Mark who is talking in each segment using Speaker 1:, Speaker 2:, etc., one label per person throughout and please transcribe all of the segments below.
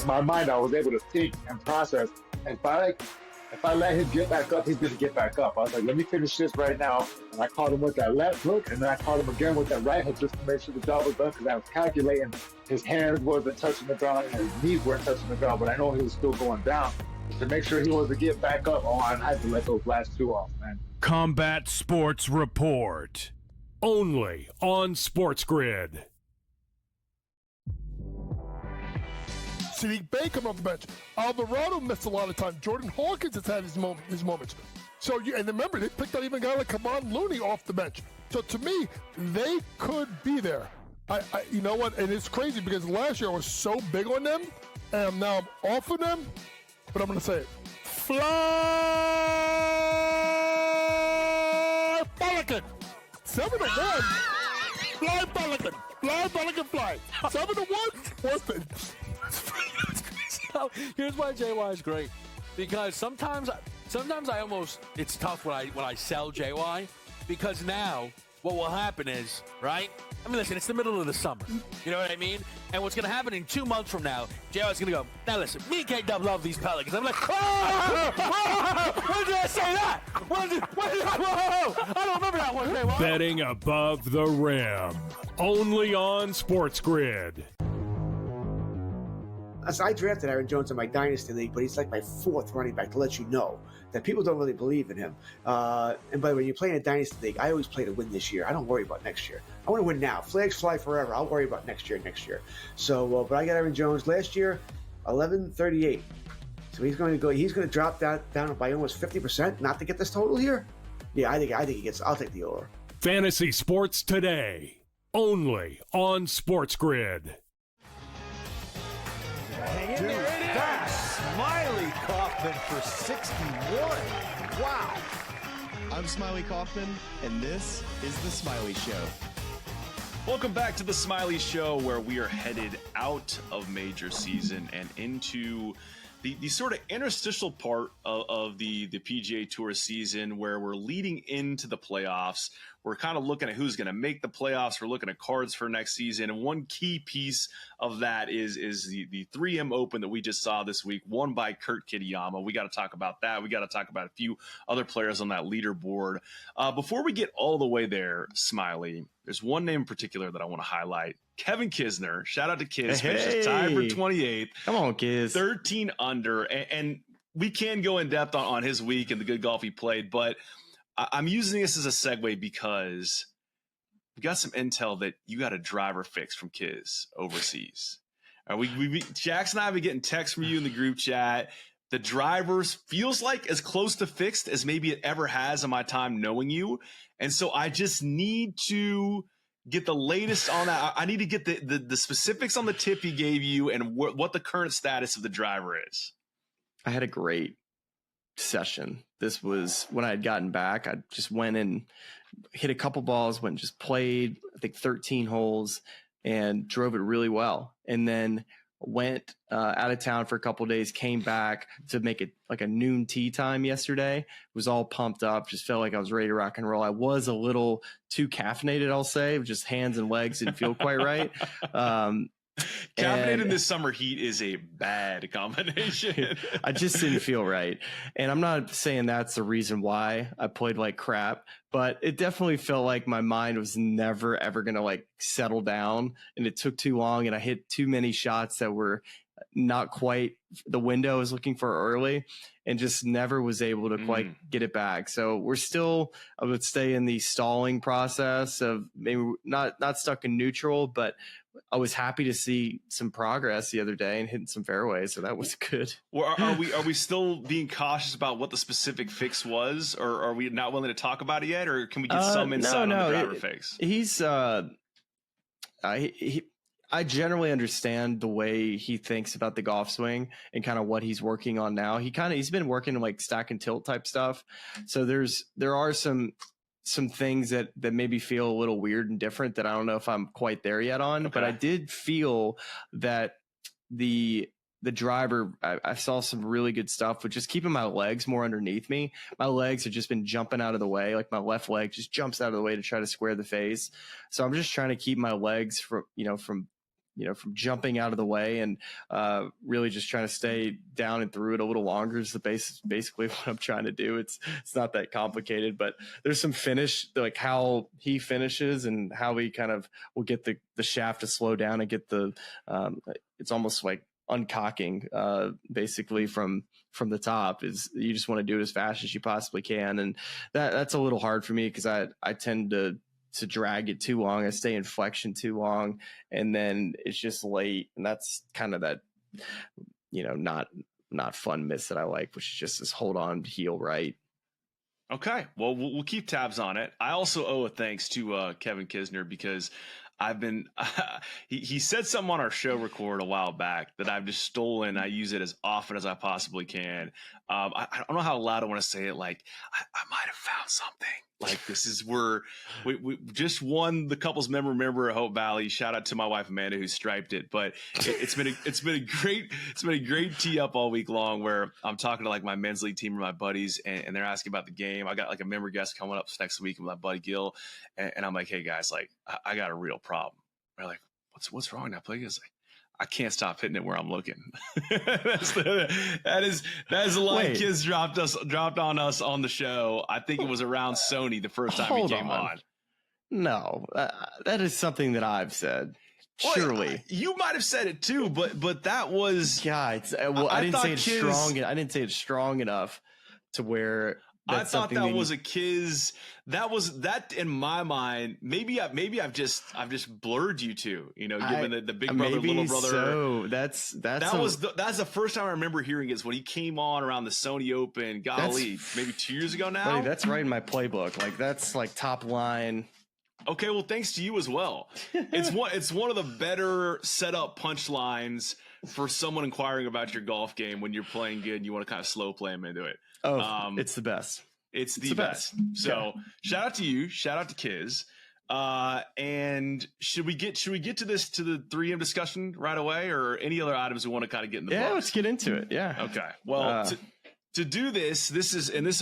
Speaker 1: in my mind, I was able to think and process. And if I let him get back up, he's going to get back up. I was like, let me finish this right now. And I caught him with that left hook, and then I caught him again with that right hook just to make sure the job was done, because I was calculating his hands wasn't touching the ground and his knees weren't touching the ground, but I know he was still going down. To make sure he was to get back up, I had to let those last two off, man.
Speaker 2: Combat Sports Report. Only on SportsGrid.
Speaker 3: Sadiq Bey come off the bench. Alvarado missed a lot of time. Jordan Hawkins has had his moments. So, and remember, they picked out even a guy like Kevon Looney off the bench. So, to me, they could be there. You know what? And it's crazy because last year I was so big on them, and now I'm off of them. But I'm going to say it. Fly, Pelican! 7-1. Fly, Pelican. Fly, Pelican, fly. 7-1. What's the...
Speaker 4: Here's why JY is great, because sometimes I almost, it's tough when I sell JY, because now what will happen is, right? I mean, listen, it's the middle of the summer. You know what I mean? And what's going to happen in 2 months from now, JY's going to go, now listen, me and K-Dub love these Pelicans. I'm like, when did I say that? Whoa, I don't remember that one, JY.
Speaker 2: Betting above the rim. Only on SportsGrid.
Speaker 5: So I drafted Aaron Jones in my Dynasty League, but he's like my fourth running back, to let you know that people don't really believe in him. And by the way, you play in a Dynasty League, I always play to win this year. I don't worry about next year. I want to win now. Flags fly forever. I'll worry about next year. So, but I got Aaron Jones last year, 11.38. So he's going to drop that down by almost 50% not to get this total here. Yeah, I think he gets, I'll take the over.
Speaker 2: Fantasy Sports Today. Only on SportsGrid.
Speaker 6: Hang in there, that's Smylie Kaufman for 61. Wow.
Speaker 7: I'm Smylie Kaufman, and this is The Smylie Show.
Speaker 8: Welcome back to The Smylie Show, where we are headed out of major season and into the sort of interstitial part of the PGA Tour season, where we're leading into the playoffs. We're kind of looking at who's going to make the playoffs. We're looking at cards for next season. And one key piece of that is the 3M Open that we just saw this week, won by Kurt Kitayama. We got to talk about that. We got to talk about a few other players on that leaderboard. Before we get all the way there, Smylie, there's one name in particular that I want to highlight. Kevin Kisner. Shout out to Kiz. Finishes tied for 28th.
Speaker 7: Come on, Kiz.
Speaker 8: 13 under. And we can go in depth on his week and the good golf he played, but I'm using this as a segue because we got some intel that you got a driver fix from Kiz overseas. Jackson and I have been getting texts from you in the group chat. The drivers feels like as close to fixed as maybe it ever has in my time knowing you. And so I just need to get the latest on that. I need to get the specifics on the tip he gave you and what the current status of the driver is.
Speaker 7: I had a great session. This was when I had gotten back. I just went and hit a couple balls, went and just played, I think 13 holes, and drove it really well. And then went out of town for a couple of days, came back to make it like a noon tee time yesterday. Was all pumped up, just felt like I was ready to rock and roll. I was a little too caffeinated, I'll say, just hands and legs didn't feel quite right.
Speaker 8: Caffeinated in this summer heat is a bad combination.
Speaker 7: I just didn't feel right. And I'm not saying that's the reason why I played like crap, but it definitely felt like my mind was never, ever going to like settle down. And it took too long. And I hit too many shots that were not quite the window I was looking for early, and just never was able to quite get it back. So we're still, I would stay in the stalling process of maybe not stuck in neutral, but I was happy to see some progress the other day and hitting some fairways. So that was good.
Speaker 8: Well, are we still being cautious about what the specific fix was, or are we not willing to talk about it yet? Or can we get some insight on the driver fix?
Speaker 7: I generally understand the way he thinks about the golf swing and kind of what he's working on now. He's been working like stack and tilt type stuff. So there are some things that maybe feel a little weird and different that I don't know if I'm quite there yet on, but I did feel that the driver, I saw some really good stuff with just keeping my legs more underneath me. My legs have just been jumping out of the way. Like my left leg just jumps out of the way to try to square the face. So I'm just trying to keep my legs from from jumping out of the way and really just trying to stay down and through it a little longer is basically what I'm trying to do. It's not that complicated, but there's some finish, like how he finishes and how he kind of will get the shaft to slow down and get it's almost like uncocking basically from the top. Is you just want to do it as fast as you possibly can, and that's a little hard for me because I tend to drag it too long. I stay in flexion too long, and then it's just late, and that's kind of that not fun miss that I like, which is just this hold on heel right.
Speaker 8: Okay, well, we'll keep tabs on it. I also owe a thanks to Kevin Kisner because I've been he said something on our show record a while back that I've just stolen. I use it as often as I possibly can. I don't know how loud I want to say it. Like I might have found something. Like this is where we just won the couples member at Hope Valley. Shout out to my wife Amanda who striped it. But it's been a great tee up all week long where I'm talking to like my men's league team or my buddies and they're asking about the game. I got like a member guest coming up next week with my buddy Gil, and I'm like, hey guys, like I got a real problem. They're like, what's wrong now? Play is like, I can't stop hitting it where I'm looking. that is the line Kids dropped on us on the show. I think it was around Sony the first time he came on.
Speaker 7: No, that is something that I've said. Surely
Speaker 8: well, you might have said it too, but that was
Speaker 7: I didn't say it's strong. I didn't say it's strong enough to where.
Speaker 8: I thought that was a Kiz. That in my mind. Maybe I've just blurred you two. Given the big brother, little brother.
Speaker 7: So that's
Speaker 8: the first time I remember hearing it is when he came on around the Sony Open. Golly, maybe 2 years ago now.
Speaker 7: Buddy, that's right in my playbook. Like that's like top line.
Speaker 8: Okay, well, thanks to you as well. It's one of the better setup punchlines for someone inquiring about your golf game when you're playing good and you want to kind of slow play them into it.
Speaker 7: Oh, it's the best.
Speaker 8: It's the best. So shout out to you. Shout out to Kiz. And should we get to the 3M discussion right away or any other items we want to kind of get in the box?
Speaker 7: Let's get into it. Yeah.
Speaker 8: Okay. Well, to do this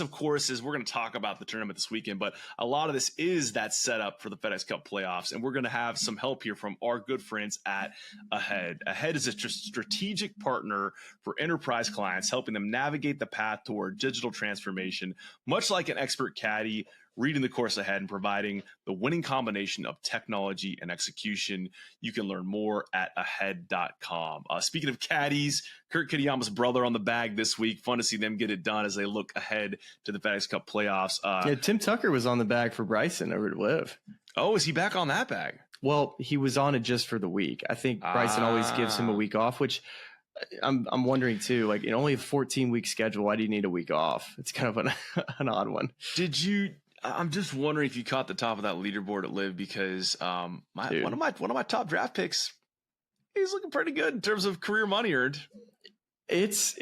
Speaker 8: of course is we're going to talk about the tournament this weekend, but a lot of this is that setup for the FedEx Cup playoffs. And we're going to have some help here from our good friends at Ahead. Ahead is a strategic partner for enterprise clients, helping them navigate the path toward digital transformation, much like an expert caddy reading the course ahead and providing the winning combination of technology and execution. You can learn more at ahead.com. Speaking of caddies, Kurt Kitayama's brother on the bag this week. Fun to see them get it done as they look ahead to the FedEx Cup playoffs.
Speaker 7: Tim Tucker was on the bag for Bryson over at Liv.
Speaker 8: Oh, is he back on that bag?
Speaker 7: Well, he was on it just for the week. I think Bryson always gives him a week off, which I'm wondering too, like in only a 14-week schedule, why do you need a week off? It's kind of an odd one.
Speaker 8: I'm just wondering if you caught the top of that leaderboard at Liv because one of my top draft picks, he's looking pretty good in terms of career money earned.
Speaker 7: It's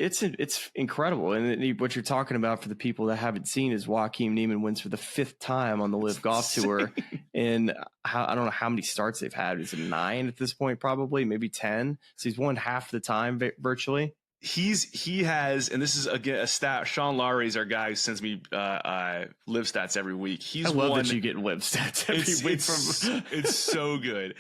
Speaker 7: incredible, and what you're talking about for the people that haven't seen is Joaquin Niemann wins for the 5th time on the Liv Golf Tour, and I don't know how many starts they've had. Is it 9 at this point? Probably, maybe 10. So he's won half the time virtually.
Speaker 8: He has, and this is again a stat. Sean Lowry is our guy who sends me Liv stats every week.
Speaker 7: I love that you get Liv stats every week.
Speaker 8: It's so good.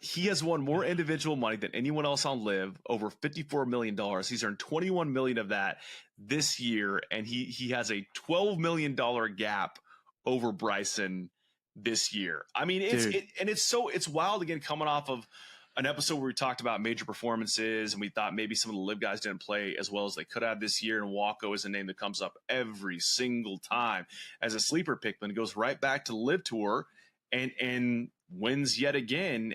Speaker 8: He has won more individual money than anyone else on Liv, over $54 million. He's earned $21 million of that this year, and he has a $12 million gap over Bryson this year. I mean, it's wild again coming off of an episode where we talked about major performances and we thought maybe some of the Liv guys didn't play as well as they could have this year. And Waco is a name that comes up every single time as a sleeper pick, but it goes right back to the Liv Tour and wins yet again.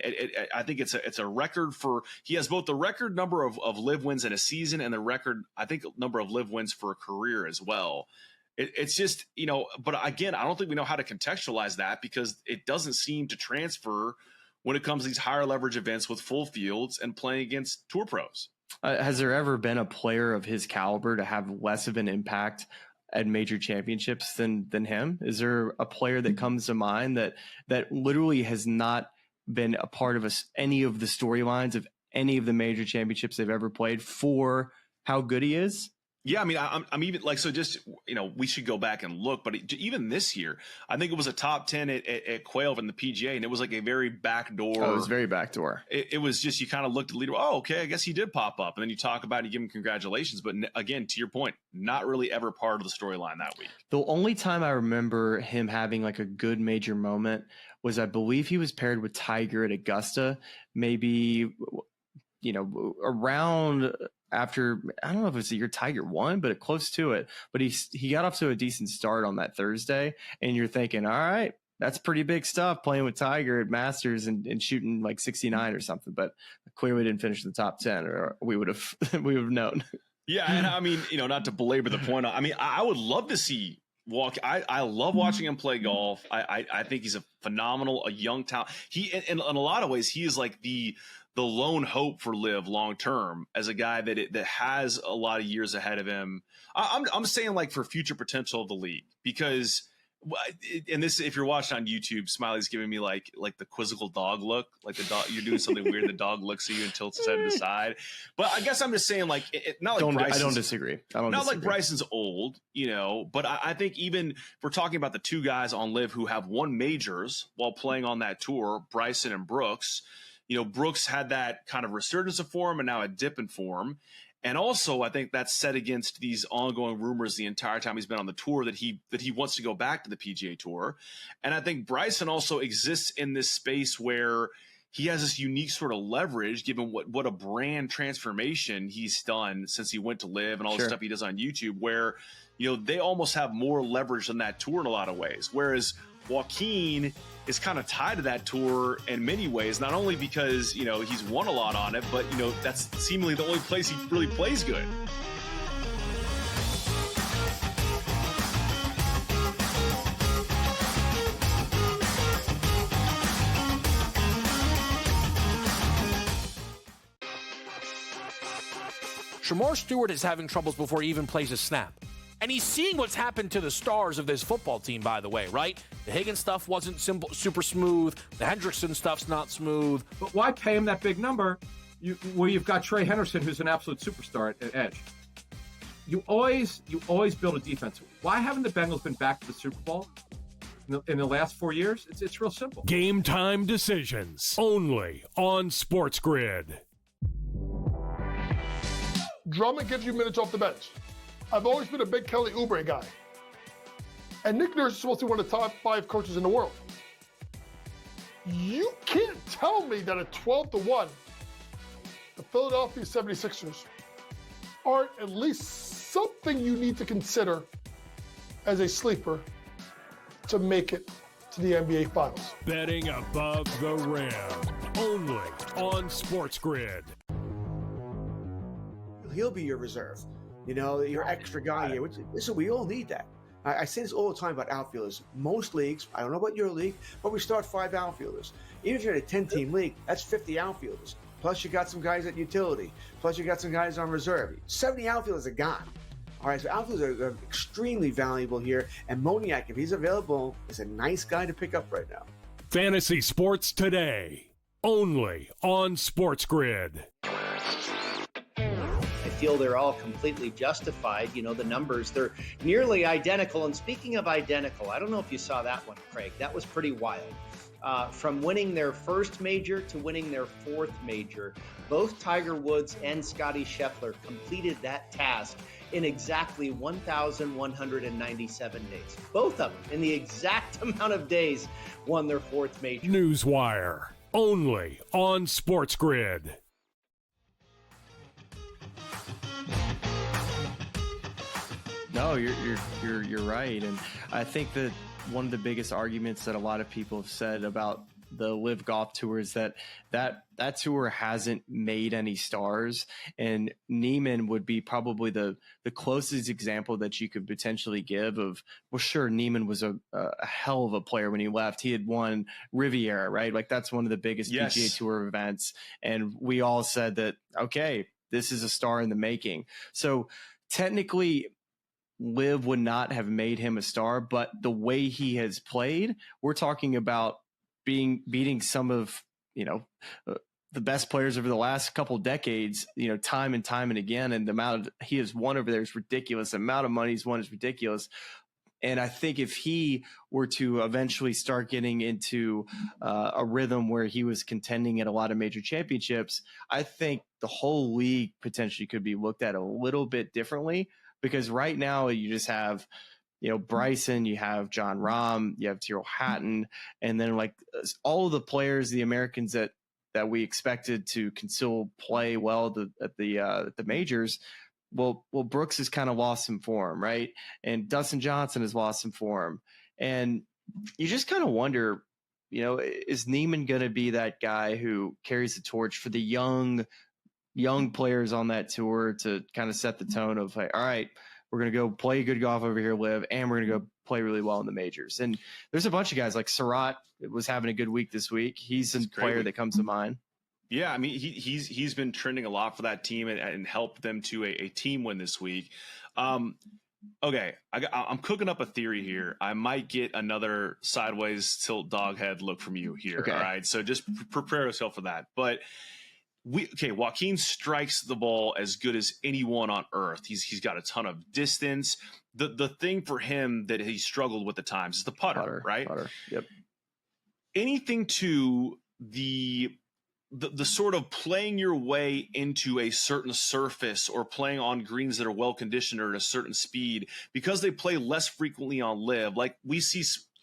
Speaker 8: I think it's a record for, he has both the record number of Liv wins in a season and the record, I think, number of Liv wins for a career as well. It's just, but again, I don't think we know how to contextualize that because it doesn't seem to transfer when it comes to these higher leverage events with full fields and playing against tour pros.
Speaker 7: Has there ever been a player of his caliber to have less of an impact at major championships than him? Is there a player that comes to mind that literally has not been a part of any of the storylines of any of the major championships they've ever played for how good he is?
Speaker 8: Yeah, I mean, I'm even like, so just, we should go back and look, but even this year, I think it was a top 10 at Quail in the PGA, and it was like a very backdoor.
Speaker 7: Oh, it was very backdoor.
Speaker 8: It was just, you kind of looked at the leader, oh, okay, I guess he did pop up. And then you talk about it, you give him congratulations. But again, to your point, not really ever part of the storyline that week.
Speaker 7: The only time I remember him having like a good major moment was, I believe he was paired with Tiger at Augusta, maybe, around after, I don't know if it was the year Tiger won, but close to it. But he got off to a decent start on that Thursday, and you're thinking, all right, that's pretty big stuff playing with Tiger at Masters and shooting like 69 or something. But clearly didn't finish in the top 10, or we would have known.
Speaker 8: Yeah, and I mean, not to belabor the point, I mean, I would love to see I love watching him play golf. I think he's a young talent. He, in a lot of ways, he is like the lone hope for Liv long term, as a guy that has a lot of years ahead of him. I'm saying, like, for future potential of the league, because, and this, if you're watching on YouTube, Smiley's giving me like the quizzical dog look, like the dog, you're doing something weird, the dog looks at you and tilts his head to the side. But I guess I'm just saying, like, not like Bryson's,
Speaker 7: I don't disagree.
Speaker 8: Like Bryson's old, but I think even if we're talking about the two guys on Liv who have won majors while playing on that tour, Bryson and Brooks. Brooks had that kind of resurgence of form and now a dip in form. And also, I think that's set against these ongoing rumors the entire time he's been on the tour that he wants to go back to the PGA Tour. And I think Bryson also exists in this space where he has this unique sort of leverage, given what a brand transformation he's done since he went to Live and all the stuff he does on YouTube, where, they almost have more leverage than that tour in a lot of ways. Whereas Joaquin is kind of tied to that tour in many ways, not only because, he's won a lot on it, but, that's seemingly the only place he really plays good.
Speaker 9: Shamar Stewart is having troubles before he even plays a snap. And he's seeing what's happened to the stars of this football team, by the way, right? The Higgins stuff wasn't super smooth. The Hendrickson stuff's not smooth.
Speaker 10: But why pay him that big number where you've got Trey Henderson, who's an absolute superstar at edge? You always build a defense. Why haven't the Bengals been back to the Super Bowl in the last 4 years? It's real simple.
Speaker 2: Game time decisions only on SportsGrid.
Speaker 3: Drummond gives you minutes off the bench. I've always been a big Kelly Oubre guy. And Nick Nurse is supposed to be one of the top 5 coaches in the world. You can't tell me that at 12-1, the Philadelphia 76ers aren't at least something you need to consider as a sleeper to make it to the NBA Finals.
Speaker 2: Betting above the rim, only on SportsGrid.
Speaker 5: He'll be your reserve. Your extra guy here. Listen, we all need that. I say this all the time about outfielders. Most leagues, I don't know about your league, but we start 5 outfielders. Even if you're in a 10-team league, that's 50 outfielders. Plus you got some guys at utility. Plus you got some guys on reserve. 70 outfielders are gone. All right, so outfielders are extremely valuable here. And Moniak, if he's available, is a nice guy to pick up right now.
Speaker 2: Fantasy sports today, only on SportsGrid.
Speaker 11: I feel they're all completely justified. The numbers, they're nearly identical. And speaking of identical, I don't know if you saw that one, Craig. That was pretty wild. From winning their first major to winning their 4th major, both Tiger Woods and Scottie Scheffler completed that task in exactly 1,197 days. Both of them, in the exact amount of days, won their 4th major.
Speaker 2: Newswire, only on SportsGrid.
Speaker 7: No, you're right, and I think that one of the biggest arguments that a lot of people have said about the Live Golf Tour is that tour hasn't made any stars, and Neiman would be probably the closest example that you could potentially give of, well, sure, Neiman was a hell of a player when he left. He had won Riviera, right? Like, that's one of the biggest PGA Tour events, and we all said that, okay, this is a star in the making. So technically, Liv would not have made him a star, but the way he has played, we're talking about beating some of the best players over the last couple decades, time and time and again. And the amount he has won over there is ridiculous. The amount of money he's won is ridiculous. And I think if he were to eventually start getting into a rhythm where he was contending at a lot of major championships, I think the whole league potentially could be looked at a little bit differently, because right now you just have, Bryson, you have John Rahm, you have Tyrrell Hatton, and then like all of the players, the Americans that we expected to still play well at the majors. Well, Brooks has kind of lost some form, right? And Dustin Johnson has lost some form. And you just kind of wonder, is Neiman going to be that guy who carries the torch for the young players on that tour to kind of set the tone of, like, all right, we're going to go play good golf over here, Liv, and we're going to go play really well in the majors. And there's a bunch of guys like Surratt was having a good week this week. He's a player that comes to mind.
Speaker 8: Yeah, I mean, he's been trending a lot for that team and helped them to a team win this week. Okay, I'm cooking up a theory here. I might get another sideways tilt dog head look from you here. Okay. All right, so just prepare yourself for that. But Joaquin strikes the ball as good as anyone on earth. He's got a ton of distance. The thing for him that he struggled with at times is the putter, right? Putter. Yep. Anything to the sort of playing your way into a certain surface or playing on greens that are well conditioned or at a certain speed, because they play less frequently on live. Like we see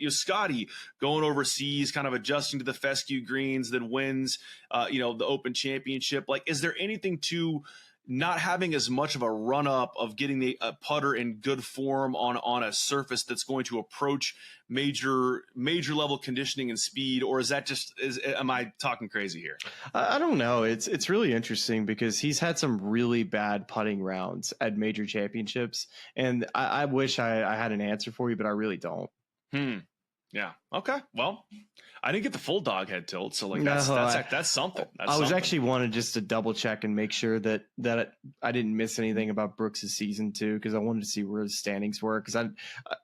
Speaker 8: Scotty going overseas, kind of adjusting to the fescue greens, then wins, the Open Championship. Like, is there anything to not having as much of a run up of getting a putter in good form on a surface that's going to approach major level conditioning and speed? Or is that am I talking crazy here?
Speaker 7: I don't know. It's really interesting because he's had some really bad putting rounds at major championships. And I wish I had an answer for you, but I really don't.
Speaker 8: Yeah. Okay. Well, I didn't get the full dog head tilt, so that's something.
Speaker 7: I was actually wanted just to double check and make sure that I didn't miss anything about Brooks' season too, because I wanted to see where his standings were, because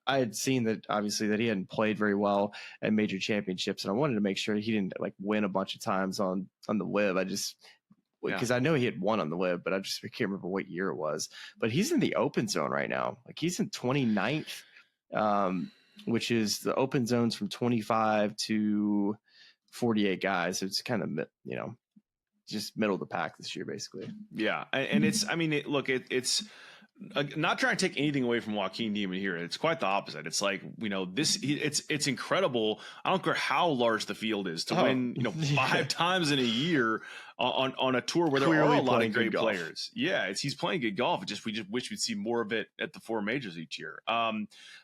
Speaker 7: I had seen that obviously that he hadn't played very well at major championships, and I wanted to make sure he didn't like win a bunch of times on the live. Because I know he had won on the live, but I can't remember what year it was. But he's in the open zone right now. Like he's in 29th. Which is the open zones from 25 to 48 guys. So it's kind of, just middle of the pack this year, basically.
Speaker 8: Yeah. And it's not trying to take anything away from Joaquin Neiman here. It's quite the opposite. It's like, it's incredible. I don't care how large the field is to win, 5 times in a year on a tour where there are a lot of great players. Yeah. He's playing good golf. We just wish we'd see more of it at the 4 majors each year.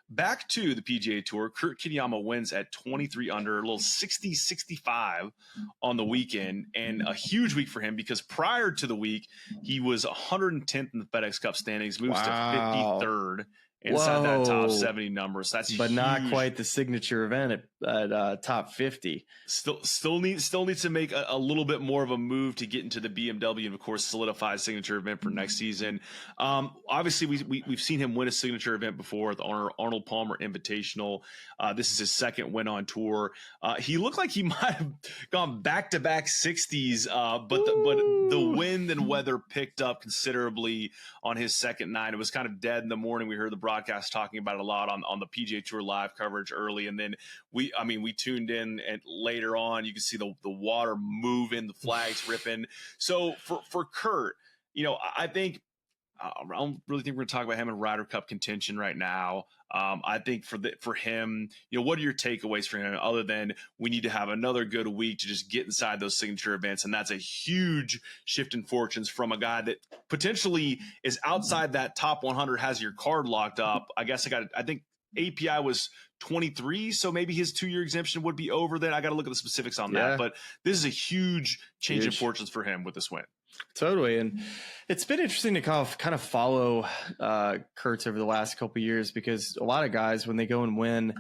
Speaker 8: Back to the PGA Tour, Kurt Kitayama wins at 23 under, a little 60-65 on the weekend, and a huge week for him because prior to the week, he was 110th in the FedEx Cup standings, moves to 53rd. Inside that top 70 number. So that's
Speaker 7: but huge. Not quite the signature event at top 50.
Speaker 8: Still needs to make a little bit more of a move to get into the BMW and of course solidify a signature event for next season. Obviously we've seen him win a signature event before, the Arnold Palmer Invitational. This is his second win on tour. He looked like he might have gone back-to-back 60s, but the wind and weather picked up considerably on his second night. It was kind of dead in the morning. We heard the broadcast talking about it a lot on the PGA Tour live coverage early, and then we tuned in, and later on you can see the water moving, the flags ripping. So for Kurt, I think I don't really think we're going to talk about him in Ryder Cup contention right now. I think for him, what are your takeaways for him other than we need to have another good week to just get inside those signature events? And that's a huge shift in fortunes from a guy that potentially is outside that top 100, has your card locked up. I think API was 23, so maybe his 2-year exemption would be over then. I got to look at the specifics on that, but this is a huge change in fortunes for him with this win.
Speaker 7: Totally. And it's been interesting to kind of follow Kurtz over the last couple of years, because a lot of guys, when they go and win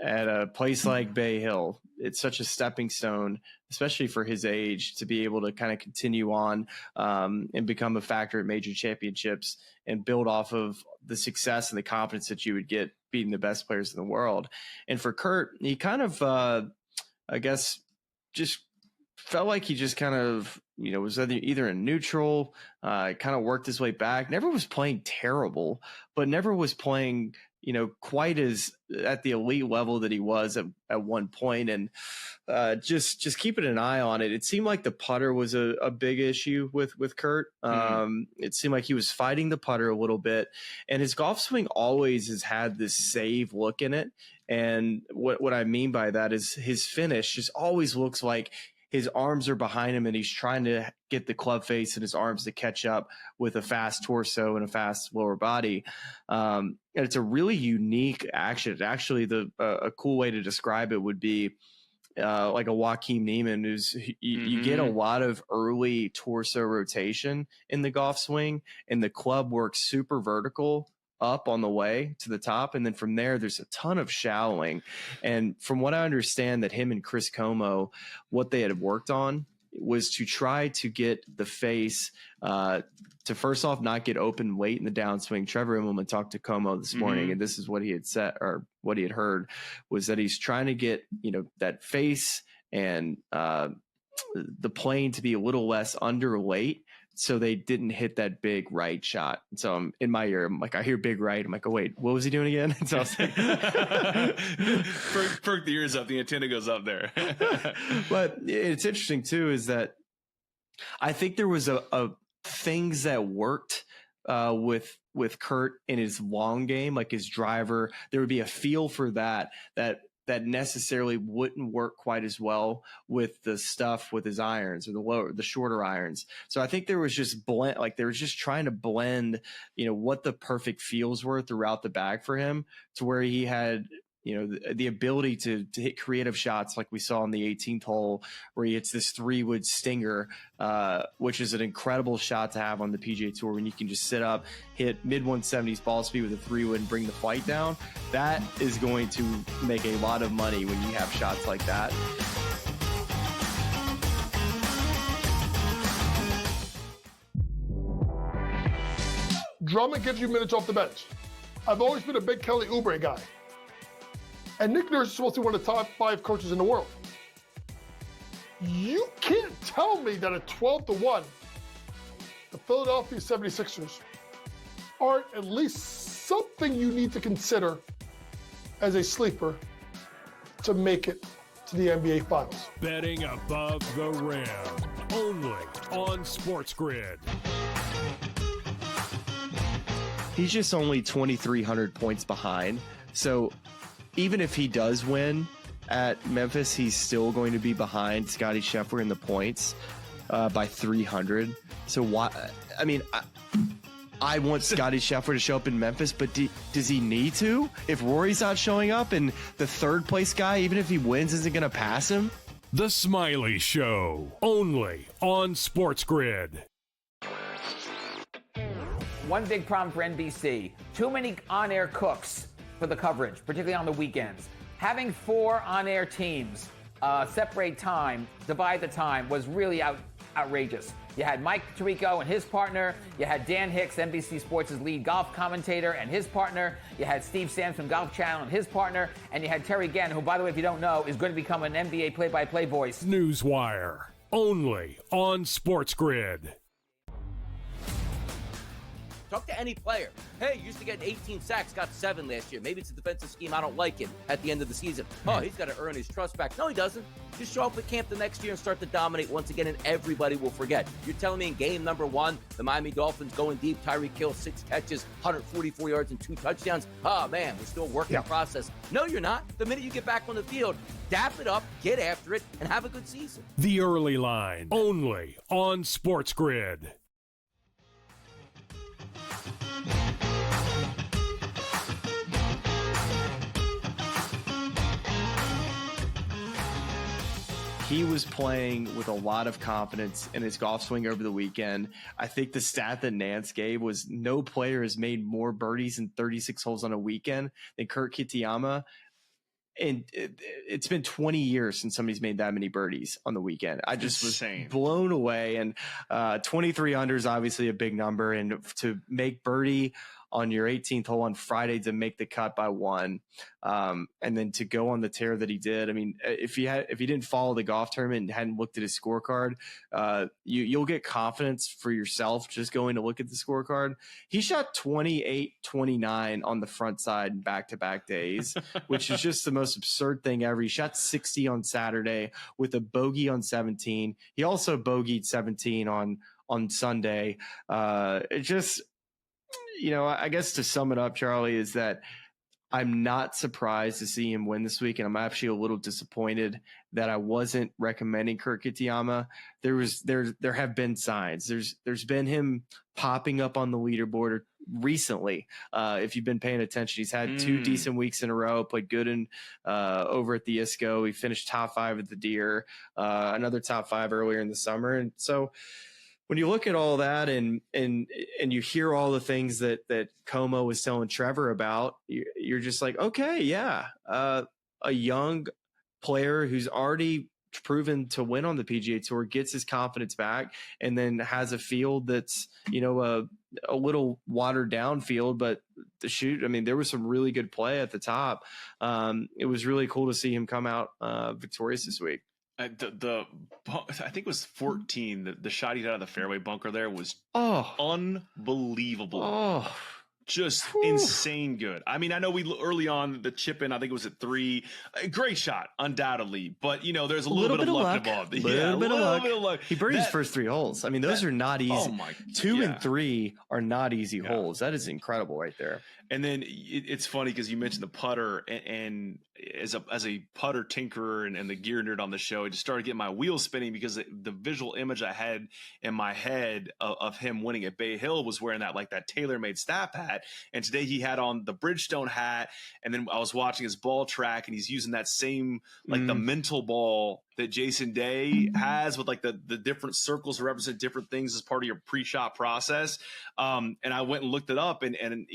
Speaker 7: at a place like Bay Hill, it's such a stepping stone, especially for his age, to be able to kind of continue on and become a factor at major championships and build off of the success and the confidence that you would get beating the best players in the world. And for Kurt, he kind of, I guess, just felt like he just kind of, was either in neutral, kind of worked his way back. Never was playing terrible, but never was playing, quite as at the elite level that he was at one point. And just keeping an eye on it. It seemed like the putter was a big issue with Kurt. It seemed like he was fighting the putter a little bit, and his golf swing always has had this save look in it. And what I mean by that is his finish just always looks like his arms are behind him and he's trying to get the club face and his arms to catch up with a fast torso and a fast lower body. And it's a really unique action. Actually, a cool way to describe it would be like a Joaquin Neiman, who's you get a lot of early torso rotation in the golf swing, and the club works super vertical up on the way to the top, and then from there's a ton of shallowing. And from what I understand, that him and Chris Como, what they had worked on was to try to get the face to first off not get open late in the downswing. Trevor Immelman talked to Como this morning, and this is what he had said, or what he had heard, was that he's trying to get that face and the plane to be a little less under late, so they didn't hit that big right shot. And so I'm in my ear, I'm like, I hear big right. I'm like, oh wait, what was he doing again? And so I was like,
Speaker 8: perk the ears up. The antenna goes up there.
Speaker 7: But it's interesting too, is that I think there was a things that worked with Kurt in his long game, like his driver. There would be a feel for that necessarily wouldn't work quite as well with the stuff with his irons or the shorter irons. So I think there was just they were just trying to blend, what the perfect feels were throughout the bag for him, to where he had, the ability to hit creative shots like we saw on the 18th hole, where he hits this 3-wood stinger, which is an incredible shot to have on the PGA Tour, when you can just sit up, hit mid 170s ball speed with a 3-wood and bring the flight down. That is going to make a lot of money when you have shots like that.
Speaker 3: Drummond gives you minutes off the bench. I've always been a big Kelly Oubre guy. And Nick Nurse is supposed to be one of the top 5 coaches in the world. You can't tell me that at 12-1, the Philadelphia 76ers aren't at least something you need to consider as a sleeper to make it to the NBA Finals.
Speaker 2: Betting above the rim, only on SportsGrid.
Speaker 7: He's just only 2,300 points behind. So even if he does win at Memphis, he's still going to be behind Scottie Scheffler in the points by 300. So why? I mean, I want Scottie Scheffler to show up in Memphis, but does he need to? If Rory's not showing up and the third place guy, even if he wins, isn't going to pass him?
Speaker 2: The Smylie Show, only on SportsGrid.
Speaker 12: One big problem for NBC, too many on-air cooks for the coverage, particularly on the weekends. Having 4 on-air teams separate time, divide the time, was really outrageous. You had Mike Tirico and his partner. You had Dan Hicks, NBC Sports' lead golf commentator, and his partner. You had Steve Sands from Golf Channel and his partner. And you had Terry Gann, who, by the way, if you don't know, is going to become an NBA play-by-play voice.
Speaker 2: Newswire, only on SportsGrid.
Speaker 13: Talk to any player. Hey, used to get 18 sacks, got 7 last year. Maybe it's a defensive scheme. I don't like it at the end of the season. Oh, he's got to earn his trust back. No, he doesn't. Just show up at camp the next year and start to dominate once again, and everybody will forget. You're telling me in game number 1, the Miami Dolphins going deep, Tyreek Hill, 6 catches, 144 yards and 2 touchdowns. Oh, man, we're still working the process. No, you're not. The minute you get back on the field, dap it up, get after it, and have a good season.
Speaker 2: The Early Line, only on SportsGrid.
Speaker 7: He was playing with a lot of confidence in his golf swing over the weekend. I think the stat that Nance gave was no player has made more birdies in 36 holes on a weekend than Kurt Kitayama. And it's been 20 years since somebody's made that many birdies on the weekend. I just was blown away. And 23 under is obviously a big number. And to make birdie on your 18th hole on Friday to make the cut by 1, and then to go on the tear that he did. I mean, if he didn't follow the golf tournament and hadn't looked at his scorecard, you'll get confidence for yourself just going to look at the scorecard. He shot 28-29 on the front side back-to-back days, which is just the most absurd thing ever. He shot 60 on Saturday with a bogey on 17. He also bogeyed 17 on Sunday. It just, I guess to sum it up, Charlie, is that I'm not surprised to see him win this week, and I'm actually a little disappointed that I wasn't recommending Kurt Kitayama. There have been signs. There's been him popping up on the leaderboard recently. If you've been paying attention, he's had 2 decent weeks in a row. Played good in over at the ISCO. He finished top 5 at the Deer, another top 5 earlier in the summer, and so. When you look at all that and you hear all the things that Como was telling Trevor about, you're just like, okay, yeah, a young player who's already proven to win on the PGA Tour gets his confidence back, and then has a field that's a little watered down field, but the shoot, I mean, there was some really good play at the top. It was really cool to see him come out victorious this week.
Speaker 8: I think it was 14. The shot he had out of the fairway bunker there was unbelievable. Just insane good. I mean, I know we early on the chip in, I think it was at 3. A great shot, undoubtedly. But there's a little bit of luck involved.
Speaker 7: A little bit of luck. He birdied his first 3 holes. I mean, those are not easy.
Speaker 8: Oh my,
Speaker 7: 2 and 3 are not easy holes. That is incredible right there.
Speaker 8: And then it's funny because you mentioned the putter, and as a putter tinkerer and the gear nerd on the show, I just started getting my wheels spinning because the visual image I had in my head of him winning at Bay Hill was wearing that TaylorMade Staff hat. And today he had on the Bridgestone hat. And then I was watching his ball track, and he's using that same, the mental ball that Jason Day has with the different circles to represent different things as part of your pre-shot process. And I went and looked it up, and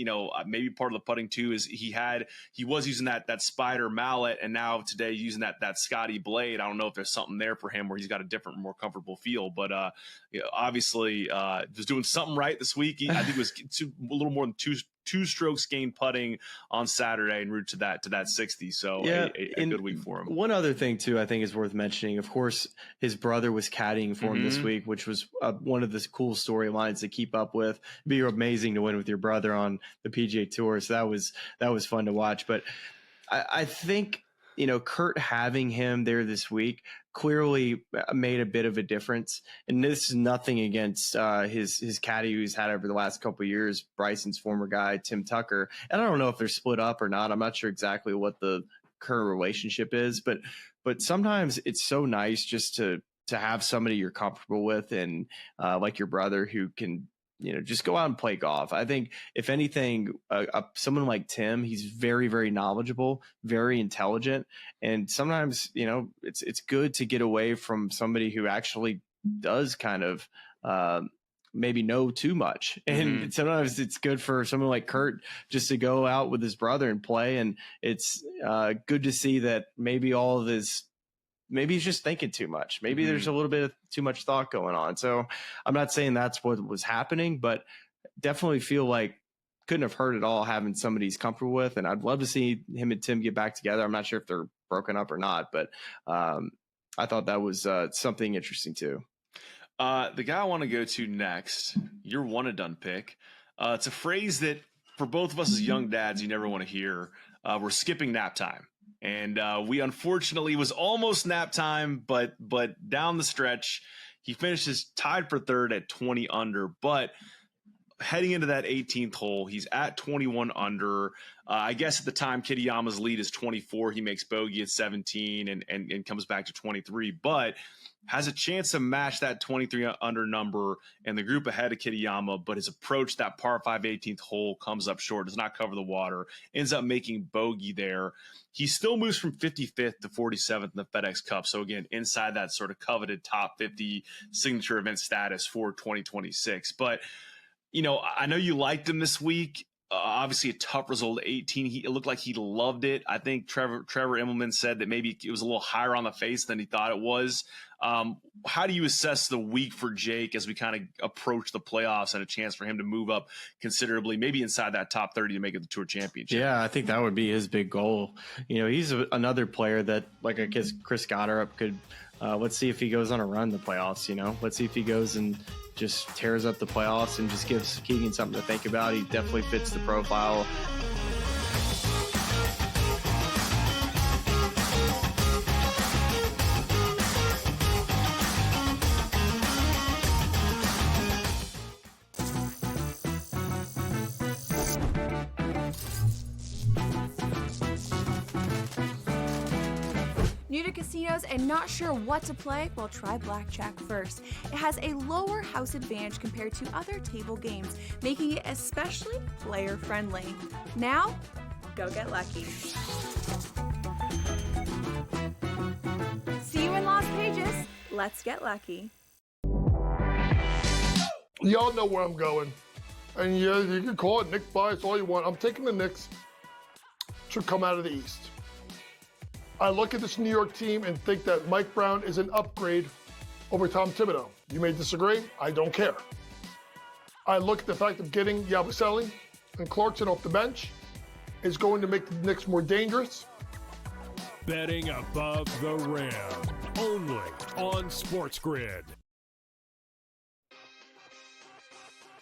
Speaker 8: maybe part of the putting too is he was using that Spider mallet, and now today using that Scotty blade. I don't know if there's something there for him where he's got a different, more comfortable feel, but obviously was doing something right this week. I think it was a little more than two strokes gained putting on Saturday en route to that 60. So a good week for him.
Speaker 7: One other thing too, I think is worth mentioning. Of course, his brother was caddying for him this week, which was one of the cool storylines to keep up with. It'd be amazing to win with your brother on the PGA Tour. So that was fun to watch. But I think, Kurt having him there this week clearly made a bit of a difference. And this is nothing against his caddy who's had over the last couple of years, Bryson's former guy, Tim Tucker. And I don't know if they're split up or not. I'm not sure exactly what the current relationship is, but sometimes it's so nice just to have somebody you're comfortable with, and like your brother who can, just go out and play golf. I think if anything, someone like Tim, he's very, very knowledgeable, very intelligent. And sometimes, it's good to get away from somebody who actually does kind of maybe know too much. And sometimes it's good for someone like Kurt just to go out with his brother and play. And it's good to see that maybe all of his, maybe he's just thinking too much. Maybe there's a little bit of too much thought going on. So I'm not saying that's what was happening, but definitely feel like couldn't have hurt at all having somebody he's comfortable with. And I'd love to see him and Tim get back together. I'm not sure if they're broken up or not, but I thought that was something interesting too.
Speaker 8: The guy I want to go to next, your one and done pick. It's a phrase that for both of us as young dads, you never want to hear. We're skipping nap time. And we unfortunately was almost nap time, but down the stretch, he finishes tied for third at 20 under. But heading into that 18th hole, he's at 21 under. I guess at the time, Kitayama's lead is 24. He makes bogey at 17 and comes back to 23, but has a chance to match that 23 under number and the group ahead of Kitayama, but his approach, that par 5 18th hole, comes up short, does not cover the water, ends up making bogey there. He still moves from 55th to 47th in the FedEx Cup. So again, inside that sort of coveted top 50 signature event status for 2026. But, I know you liked him this week. Obviously a tough result at 18. It looked like he loved it. I think Trevor Immelman said that maybe it was a little higher on the face than he thought it was. How do you assess the week for Jake as we kind of approach the playoffs and a chance for him to move up considerably, maybe inside that top 30 to make it the Tour Championship?
Speaker 7: Yeah, I think that would be his big goal. He's another player that, like I guess Chris Goddard could. Let's see if he goes on a run in the playoffs. Let's see if he goes and just tears up the playoffs and just gives Keegan something to think about. He definitely fits the profile.
Speaker 14: New to casinos and not sure what to play? Well, try Blackjack first. It has a lower house advantage compared to other table games, making it especially player-friendly. Now, go get lucky. See you in Las Vegas. Let's get lucky.
Speaker 3: Y'all know where I'm going. And yeah, you can call it Nick bias all you want. I'm taking the Knicks to come out of the East. I look at this New York team and think that Mike Brown is an upgrade over Tom Thibodeau. You may disagree. I don't care. I look at the fact of getting Yabusele and Clarkson off the bench is going to make the Knicks more dangerous.
Speaker 2: Betting above the rim, only on SportsGrid.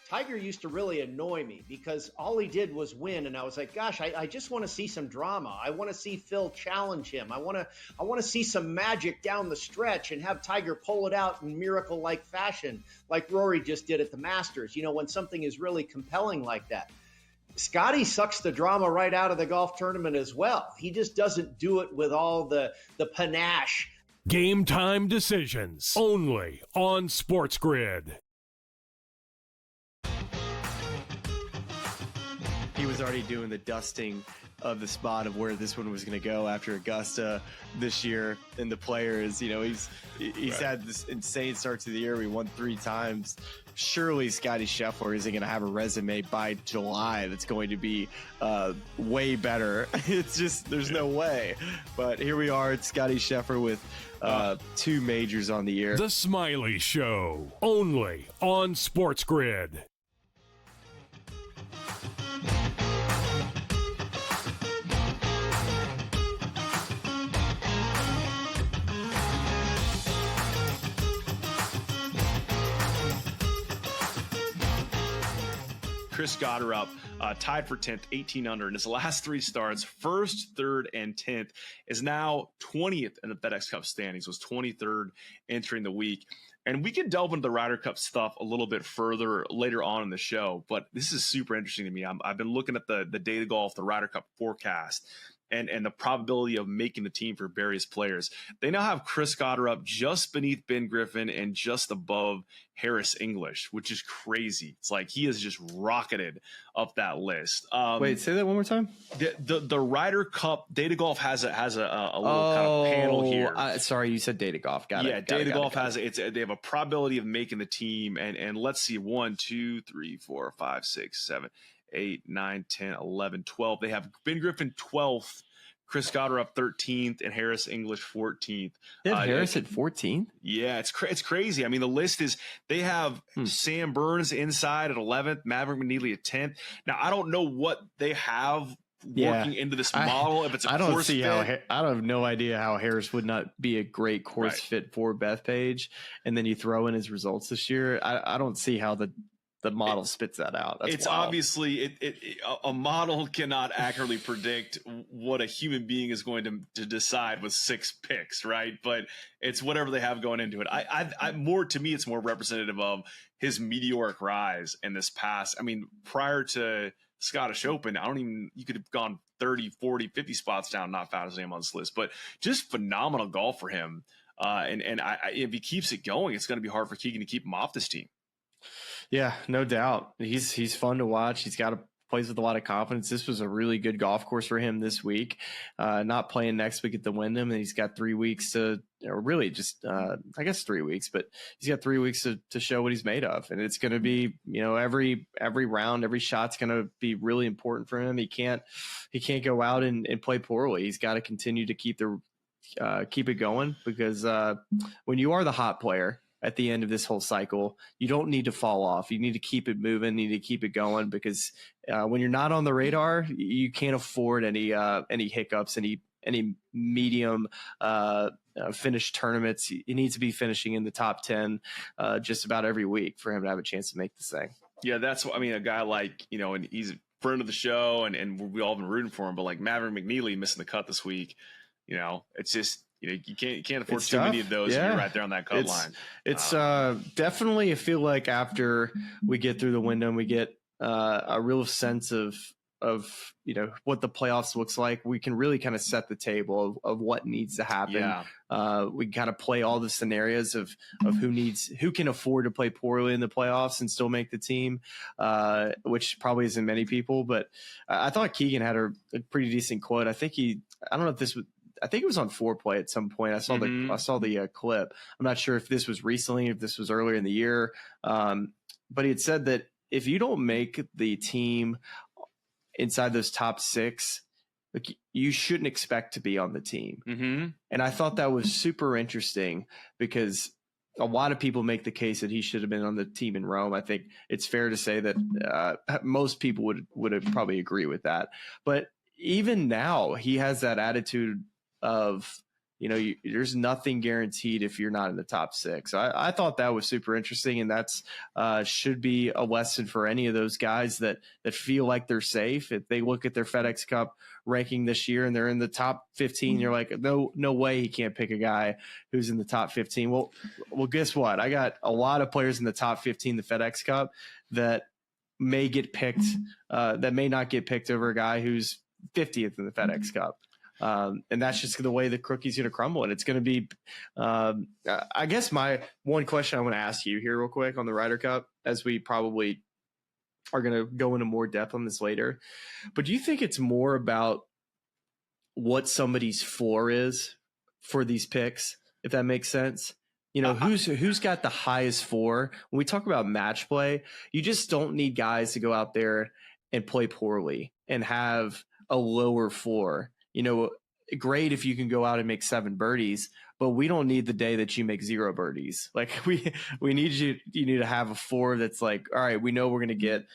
Speaker 11: Tiger used to really annoy me because all he did was win, and I was like, gosh, I just want to see some drama. I want to see Phil challenge him. I want to see some magic down the stretch and have Tiger pull it out in miracle-like fashion, like Rory just did at the Masters, when something is really compelling like that. Scotty sucks the drama right out of the golf tournament as well. He just doesn't do it with all the panache.
Speaker 2: Game time decisions, only on SportsGrid.
Speaker 7: He was already doing the dusting of the spot of where this one was going to go after Augusta this year. And the players, he's right. Had this insane start to the year. We won 3 times. Surely Scotty Scheffler isn't going to have a resume by July that's going to be way better. It's just, there's no way. But here we are. It's Scotty Scheffler with 2 majors on the year.
Speaker 2: The Smylie Show, only on SportsGrid.
Speaker 8: Chris Goddard tied for 10th, 18 under in his last 3 starts. First, third, and 10th is now 20th in the FedEx Cup standings. Was 23rd entering the week. And we can delve into the Ryder Cup stuff a little bit further later on in the show. But this is super interesting to me. I've been looking at the data golf, the Ryder Cup forecast, and the probability of making the team for various players. They now have Chris Goddard up just beneath Ben Griffin and just above Harris English, which is crazy. It's like he has just rocketed up that list.
Speaker 7: Wait, say that one more time.
Speaker 8: The Ryder Cup data golf has a little kind of panel here.
Speaker 7: Sorry, you said data golf. Got it.
Speaker 8: Yeah, data golf has they have a probability of making the team, and let's see, 1, 2, 3, 4, 5, 6, 7, 8, 9, 10, 11, 12. They have Ben Griffin 12th, Chris Goddard up 13th, and Harris English 14th.
Speaker 7: They have Harris at 14th?
Speaker 8: Yeah, it's crazy. I mean, the list is, they have Sam Burns inside at 11th, Maverick McNeely at 10th. Now, I don't know what they have working into this model. If it's a course fit.
Speaker 7: I have no idea how Harris would not be a great course fit for Bethpage. And then you throw in his results this year. I don't see how the model spits that out. That's
Speaker 8: it's
Speaker 7: wild.
Speaker 8: Obviously a model cannot accurately predict what a human being is going to decide with 6 picks, right? But it's whatever they have going into it. To me, it's more representative of his meteoric rise in this past. I mean, prior to Scottish Open, you could have gone 30, 40, 50 spots down, not found his name on this list, but just phenomenal golf for him. And if he keeps it going, it's going to be hard for Keegan to keep him off this team.
Speaker 7: Yeah, no doubt. He's fun to watch. He's plays with a lot of confidence. This was a really good golf course for him this week. Not playing next week at the Wyndham, and he's got 3 weeks to, or really just I guess 3 weeks, but he's got 3 weeks to show what he's made of. And it's going to be, every round, every shot's going to be really important for him. He can't go out and play poorly. He's got to continue to keep the keep it going, because when you are the hot player at the end of this whole cycle, you don't need to fall off. You need to keep it moving, need to keep it going, because when you're not on the radar, you can't afford any hiccups, any medium finished tournaments. He needs to be finishing in the top 10 just about every week for him to have a chance to make this thing.
Speaker 8: Yeah, that's what I mean. A guy like, and he's a friend of the show, and we all been rooting for him, but like Maverick McNeely missing the cut this week, it's just, you can't afford too many of those.
Speaker 7: Yeah.
Speaker 8: You're right there on that cut line.
Speaker 7: It's definitely, I feel like after we get through the window and we get a real sense of what the playoffs looks like, we can really kind of set the table of what needs to happen.
Speaker 8: Yeah.
Speaker 7: We kind of play all the scenarios of who can afford to play poorly in the playoffs and still make the team, which probably isn't many people. But I thought Keegan had a pretty decent quote. I think it was on Foreplay at some point. I saw the clip. I'm not sure if this was recently, if this was earlier in the year. But he had said that if you don't make the team inside those top 6, like, you shouldn't expect to be on the team.
Speaker 8: Mm-hmm.
Speaker 7: And I thought that was super interesting, because a lot of people make the case that he should have been on the team in Rome. I think it's fair to say that most people would have probably agree with that. But even now, he has that attitude of, there's nothing guaranteed if you're not in the top 6. So I thought that was super interesting, and that's should be a lesson for any of those guys that feel like they're safe. If they look at their FedEx Cup ranking this year and they're in the top 15, you're like, no way he can't pick a guy who's in the top 15. Well, guess what? I got a lot of players in the top 15 the FedEx Cup that may get picked, that may not get picked over a guy who's 50th in the FedEx Cup. And that's just the way the cookie's going to crumble. And it's going to be, I guess my one question I want to ask you here real quick on the Ryder Cup, as we probably are going to go into more depth on this later, but do you think it's more about what somebody's floor is for these picks, if that makes sense? Who's got the highest floor? When we talk about match play, you just don't need guys to go out there and play poorly and have a lower floor. Great if you can go out and make 7 birdies, but we don't need the day that you make 0 birdies. Like we need you need to have a 4 that's like, all right, we know we're going to get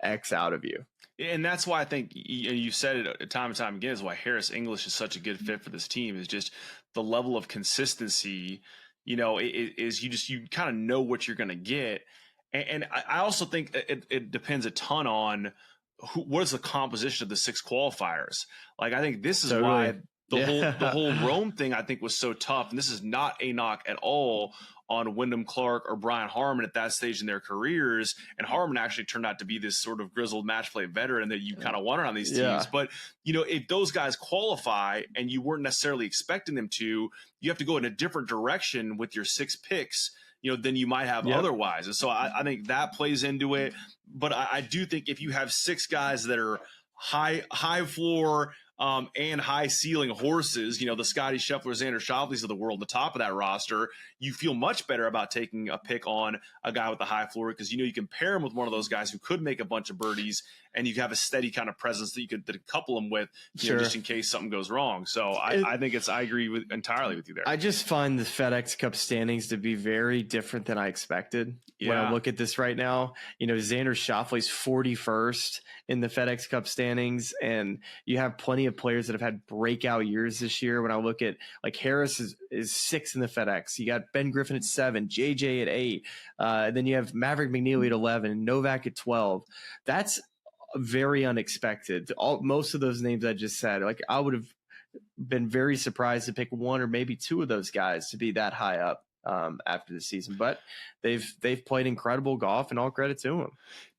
Speaker 7: X out of you.
Speaker 8: And that's why I think you've said it time and time again, is why Harris English is such a good fit for this team, is just the level of consistency. Is you kind of know what you're going to get. And I also think it depends a ton on what is the composition of the 6 qualifiers. Like, I think this is why the whole Rome thing, I think, was so tough. And this is not a knock at all on Wyndham Clark or Brian Harman at that stage in their careers. And Harman actually turned out to be this sort of grizzled match play veteran that you kind of wanted on these teams.
Speaker 7: Yeah.
Speaker 8: But, if those guys qualify and you weren't necessarily expecting them to, you have to go in a different direction with your 6 picks, than you might have otherwise. And so I think that plays into it. But I do think if you have 6 guys that are high floor and high ceiling horses, the Scotty Schefflers, Xander Schauffele's of the world, the top of that roster, you feel much better about taking a pick on a guy with the high floor, because you can pair him with one of those guys who could make a bunch of birdies, and you have a steady kind of presence that you could couple them with, just in case something goes wrong. So I think I agree entirely with you there.
Speaker 7: I just find the FedEx Cup standings to be very different than I expected. When I look at this right now, Xander Schauffele's 41st in the FedEx Cup standings, and you have plenty of players that have had breakout years this year. When I look at, like, Harris is 6th in the FedEx. You got Ben Griffin at 7, JJ at 8. Then you have Maverick McNeely at 11, Novak at 12. That's very unexpected. Most of those names I just said, like, I would have been very surprised to pick 1 or maybe 2 of those guys to be that high up after the season. But they've played incredible golf, and all credit to them.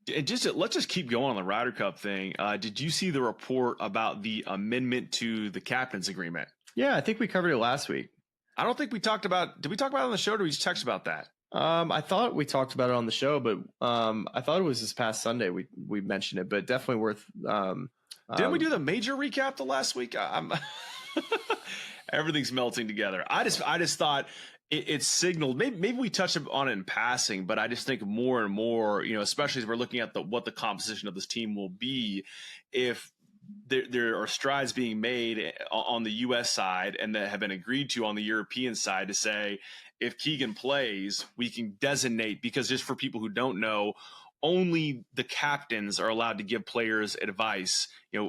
Speaker 8: And let's just keep going on the Ryder Cup thing. Did you see the report about the amendment to the captain's agreement?
Speaker 7: Yeah, I think we covered it last week.
Speaker 8: I don't think we talked about. Did we talk about it on the show, or did we just text about that?
Speaker 7: I thought we talked about it on the show, but I thought it was this past Sunday we mentioned it, but definitely worth.
Speaker 8: Didn't we do the major recap the last week? Everything's melting together. I just thought it signaled. Maybe we touched on it in passing, but I just think more and more, especially as we're looking at what the composition of this team will be, if there are strides being made on the U.S. side and that have been agreed to on the European side to say, if Keegan plays, we can designate, because just for people who don't know, only the captains are allowed to give players advice.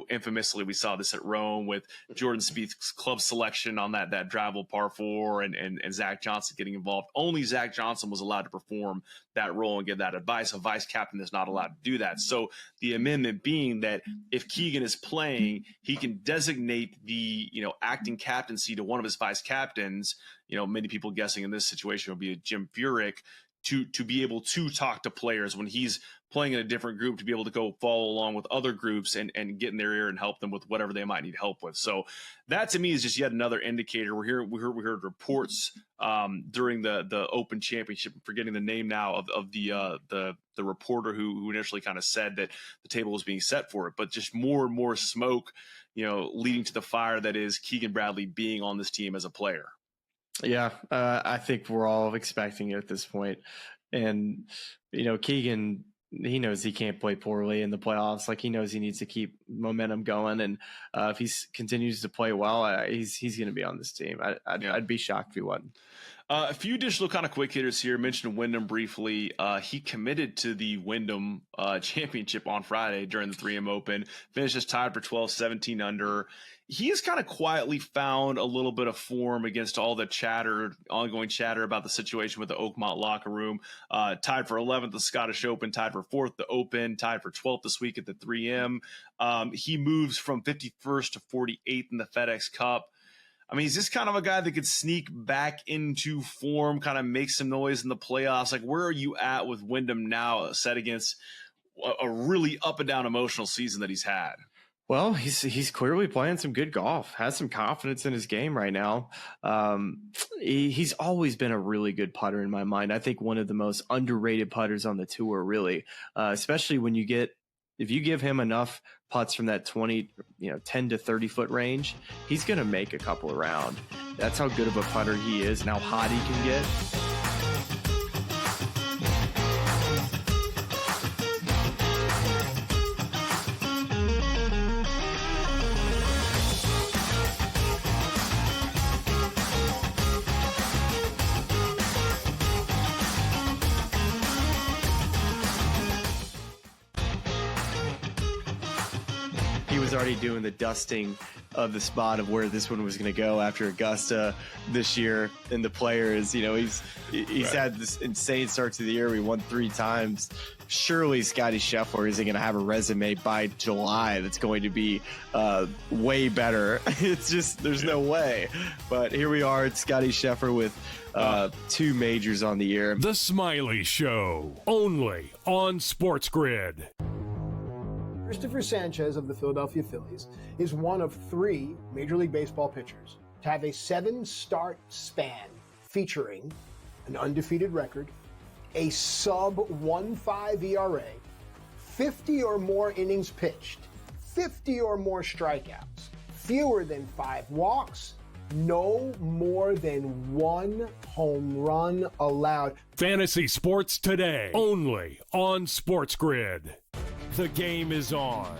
Speaker 8: Infamously, we saw this at Rome with Jordan Spieth's club selection on that drivable par 4 and Zach Johnson getting involved. Only Zach Johnson was allowed to perform that role and give that advice. A vice captain is not allowed to do that. So the amendment being that if Keegan is playing, he can designate the acting captaincy to one of his vice captains. Many people guessing in this situation would be a Jim Furyk, to be able to talk to players when he's playing in a different group, to be able to go follow along with other groups and get in their ear and help them with whatever they might need help with. So that to me is just yet another indicator. We heard reports during the Open Championship, I'm forgetting the name now of the reporter who initially kind of said that the table was being set for it, but just more and more smoke, leading to the fire that is Keegan Bradley being on this team as a player.
Speaker 7: Yeah, I think we're all expecting it at this point. And, Keegan, he knows he can't play poorly in the playoffs. Like, he knows he needs to keep momentum going. And if he continues to play well, he's going to be on this team. I'd be shocked if he wasn't.
Speaker 8: A few additional kind of quick hitters here. Mentioned Wyndham briefly. He committed to the Wyndham Championship on Friday during the 3M Open. Finishes tied for 12, 17 under. He has kind of quietly found a little bit of form against all the ongoing chatter about the situation with the Oakmont locker room. Tied for 11th the Scottish Open, tied for 4th the Open, tied for 12th this week at the 3M. He moves from 51st to 48th in the FedEx Cup. I mean, he's just kind of a guy that could sneak back into form, kind of make some noise in the playoffs. Like, where are you at with Wyndham now, set against a really up and down emotional season that he's had?
Speaker 7: Well, he's clearly playing some good golf, has some confidence in his game right now. He's always been a really good putter in my mind. I think one of the most underrated putters on the tour, really, especially if you give him enough putts from that 10 to 30 foot range, he's going to make a couple around. That's how good of a putter he is and how hot he can get. Already doing the dusting of the spot of where this one was going to go after Augusta this year. And the players, he's had this insane start to the year. We won 3 times. Surely Scotty Scheffler isn't going to have a resume by July that's going to be way better. It's just, there's no way. But here we are. It's Scotty Scheffler with 2 majors on the year.
Speaker 2: The Smylie Show, only on SportsGrid.
Speaker 15: Christopher Sanchez of the Philadelphia Phillies is one of 3 Major League Baseball pitchers to have a 7-start span featuring an undefeated record, a sub-1.5 ERA, 50 or more innings pitched, 50 or more strikeouts, fewer than 5 walks, no more than 1 home run allowed.
Speaker 2: Fantasy sports today, only on SportsGrid. The game is on.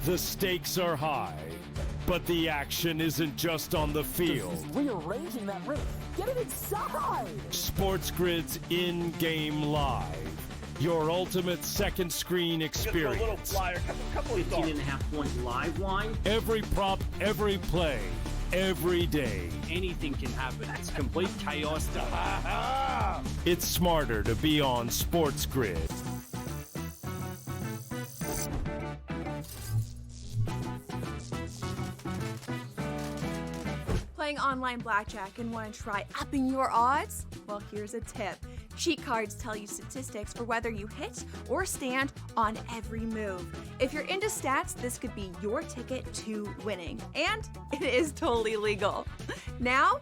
Speaker 2: The stakes are high. But the action isn't just on the field.
Speaker 16: He's rearranging that ring. Get it inside!
Speaker 2: SportsGrid's in-game live. Your ultimate second screen experience.
Speaker 17: Just a little flyer, couple of 15.5 point live line.
Speaker 2: Every prop, every play, every day.
Speaker 17: Anything can happen. That's complete chaos.
Speaker 2: It's smarter to be on SportsGrid.
Speaker 14: Playing online blackjack and want to try upping your odds? Well, here's a tip. Cheat cards tell you statistics for whether you hit or stand on every move. If you're into stats, this could be your ticket to winning. And it is totally legal. Now,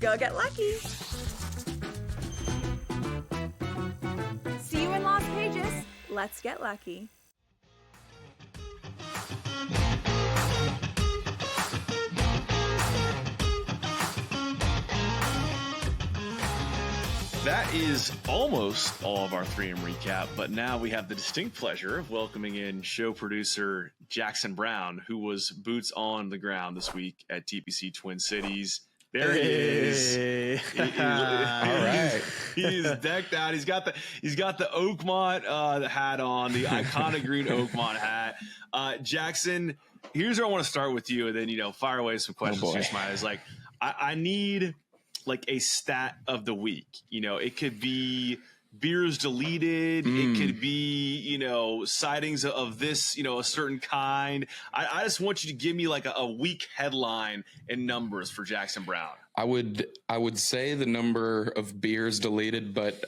Speaker 14: go get lucky. See you in Las Vegas. Let's get lucky.
Speaker 8: That is almost all of our 3M recap, but now we have the distinct pleasure of welcoming in show producer Jackson Brown, who was boots on the ground this week at TPC Twin Cities. There he is. All right. He's decked out. He's got the Oakmont hat on, the iconic green Oakmont hat. Jackson, here's where I want to start with you, and then fire away some questions. Here, Smylie. Is like I need like a stat of the week. It could be beers deleted. It could be, sightings of this, a certain kind. I just want you to give me like a week headline and numbers for Jackson Brown.
Speaker 18: I would say the number of beers deleted, but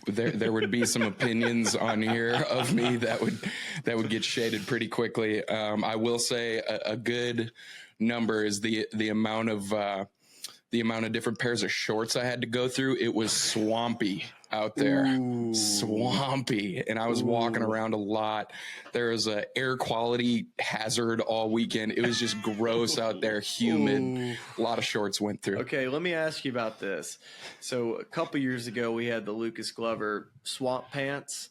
Speaker 18: there would be some opinions on here of me that would get shaded pretty quickly. I will say a good number is the amount of different pairs of shorts I had to go through. It was swampy out there. Ooh. Swampy. And I was walking around a lot. There was a air quality hazard all weekend. It was just gross out there, humid. Ooh. A lot of shorts went through.
Speaker 7: Okay, let me ask you about this. So a couple years ago, we had the Lucas Glover swamp pants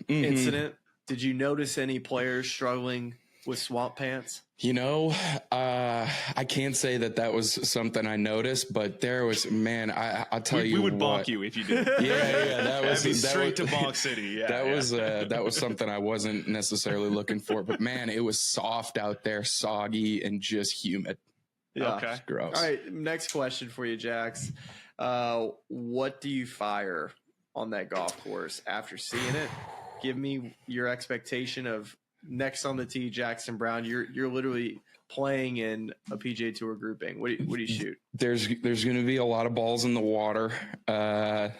Speaker 7: incident. Did you notice any players struggling with swamp pants?
Speaker 18: I can't say that was something I noticed, but there was, man, I'll tell you,
Speaker 8: we would bonk you if you did.
Speaker 18: Yeah, that was
Speaker 8: straight to Bonk City. Yeah,
Speaker 18: that was something I wasn't necessarily looking for, but man, it was soft out there, soggy and just humid.
Speaker 7: Yeah,
Speaker 8: okay,
Speaker 18: gross.
Speaker 7: All right, next question for you, Jax. What do you fire on that golf course after seeing it? Give me your expectation of next on the tee, Jackson Brown. You're literally playing in a PGA Tour grouping. What do you shoot?
Speaker 18: There's going to be a lot of balls in the water. I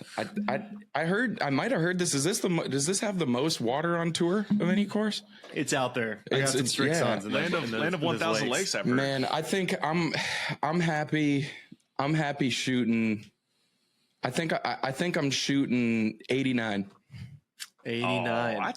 Speaker 18: might have heard this. Does this have the most water on tour of any course?
Speaker 7: It's out there. It's
Speaker 8: land of 1,000 lakes. I've heard.
Speaker 18: Man, I think I'm happy. I'm happy shooting. I think I'm shooting 89.
Speaker 7: 89.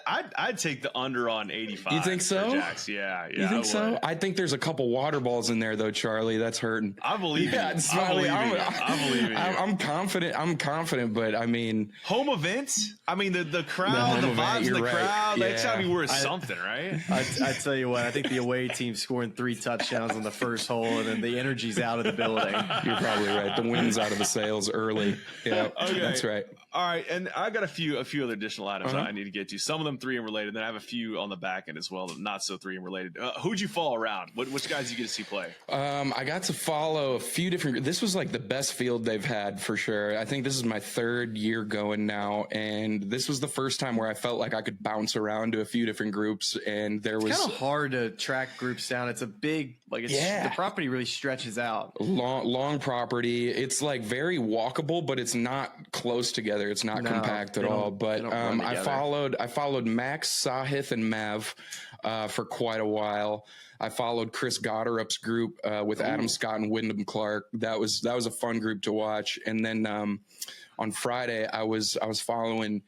Speaker 8: I'd take the under on 85.
Speaker 18: You think so?
Speaker 8: Jax. Yeah.
Speaker 18: You think so? I think there's a couple water balls in there though, Charlie. That's hurting.
Speaker 8: I believe you.
Speaker 18: Smylie,
Speaker 8: I believe you.
Speaker 18: I'm confident, but I mean,
Speaker 8: home events. I mean, the crowd, the vibes in the crowd.
Speaker 18: Yeah.
Speaker 8: That's gotta be worth something, right?
Speaker 7: I tell you what. I think the away team scoring 3 touchdowns on the first hole, and then the energy's out of the building.
Speaker 18: You're probably right. The wind's out of the sails early. Yeah, okay. That's right.
Speaker 8: All right, and I got a few other additional items I need to get to. Some of them 3M related. Then I have a few on the back end as well, not so 3M related. Who'd you follow around? Which guys did you get to see play?
Speaker 18: I got to follow a few different. This was like the best field they've had for sure. I think this is my 3rd year going now, and this was the first time where I felt like I could bounce around to a few different groups. And there was
Speaker 7: kind of hard to track groups down. It's a big the property really stretches out.
Speaker 18: Long property. It's like very walkable, but it's not close together. It's not compact at all. But I followed Max, Sahith, and Mav for quite a while. I followed Chris Gotterup's group with Adam Scott and Wyndham Clark. That was a fun group to watch. And then on Friday, I was following